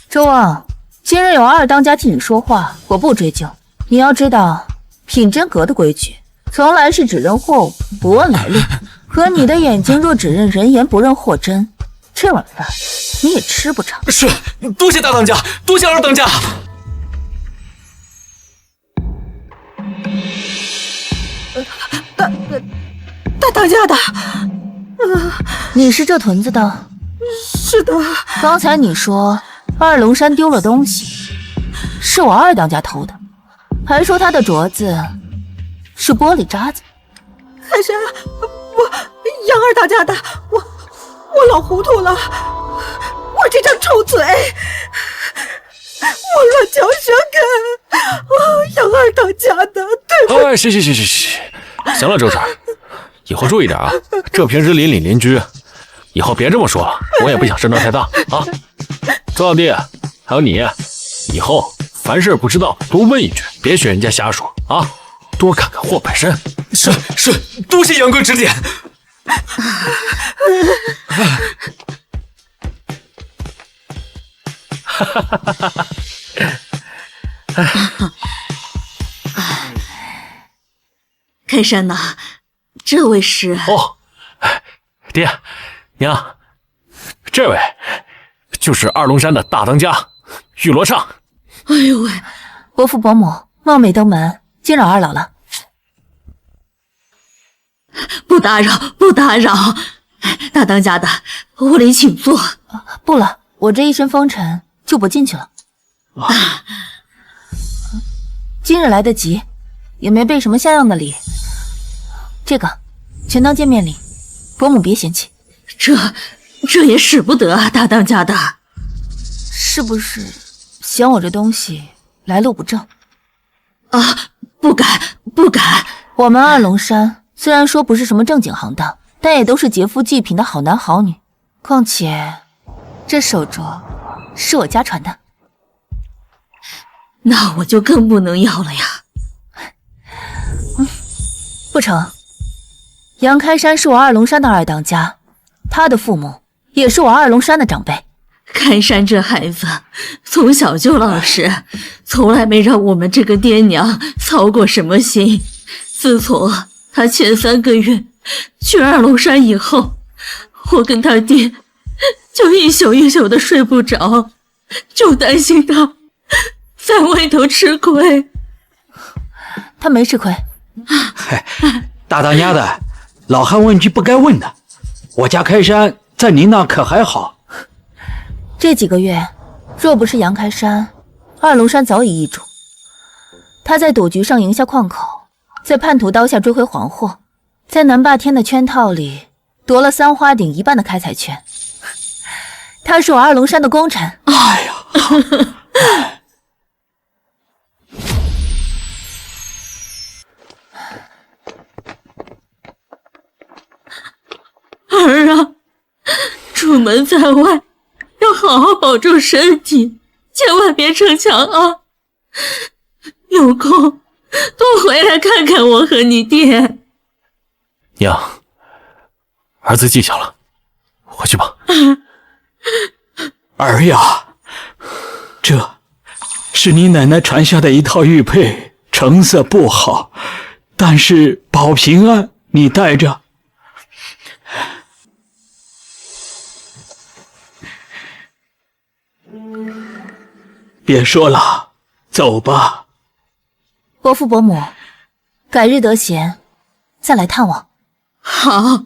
周望，今日有二当家替你说话，我不追究。你要知道，品真阁的规矩从来是只认货物，不问来历。可你的眼睛若只认人言，不认货真，这碗饭你也吃不成。是，多谢大当家，多谢二当家。大当家的，你是这屯子的？是的。刚才你说二龙山丢了东西，是我二当家偷的，还说他的镯子是玻璃渣子。还是我杨二当家的，我老糊涂了，我这张臭嘴，我乱嚼舌根，杨二当家的，对不起。行了，周婶，以后注意点啊！这平时邻里邻居，以后别这么说了，我也不想声张太大啊。周老弟，还有你，以后凡事不知道多问一句，别学人家瞎说啊，多看看货本身。是，多谢杨哥指点。开山呐，这位是爹娘，这位就是二龙山的大当家玉罗畅。哎呦喂，伯父伯母，冒昧登门，惊扰二老了。不打扰，不打扰。大当家的，我得请坐。不了，我这一身风尘就不进去了。今日来得及，也没备什么像样的礼，这个全当见面礼，伯母别嫌弃。这也使不得啊，大当家的。是不是嫌我这东西来路不正？啊，不敢，不敢。我们二龙山虽然说不是什么正经行当，但也都是劫富济贫的好男好女。况且这手镯是我家传的。那我就更不能要了呀。不成，杨开山是我二龙山的二当家，他的父母也是我二龙山的长辈。开山这孩子从小就老实，从来没让我们这个爹娘操过什么心。自从他前3个月去二龙山以后，我跟他爹就一宿一宿的睡不着，就担心他在外头吃亏。他没吃亏。嗨，大当家的，老汉问句不该问的，我家开山在您那可还好？这几个月，若不是杨开山，二龙山早已易主。他在赌局上赢下矿口，在叛徒刀下追回黄货，在南霸天的圈套里夺了3花顶1半的开采权。他是我二龙山的功臣。哎呀！儿啊，出门在外要好好保重身体，千万别逞强啊！有空多回来看看我和你爹。娘，儿子记下了，回去吧。儿呀，这是你奶奶传下的一套玉佩，成色不好，但是保平安，你带着。别说了，走吧。伯父伯母，改日得闲再来探望。好，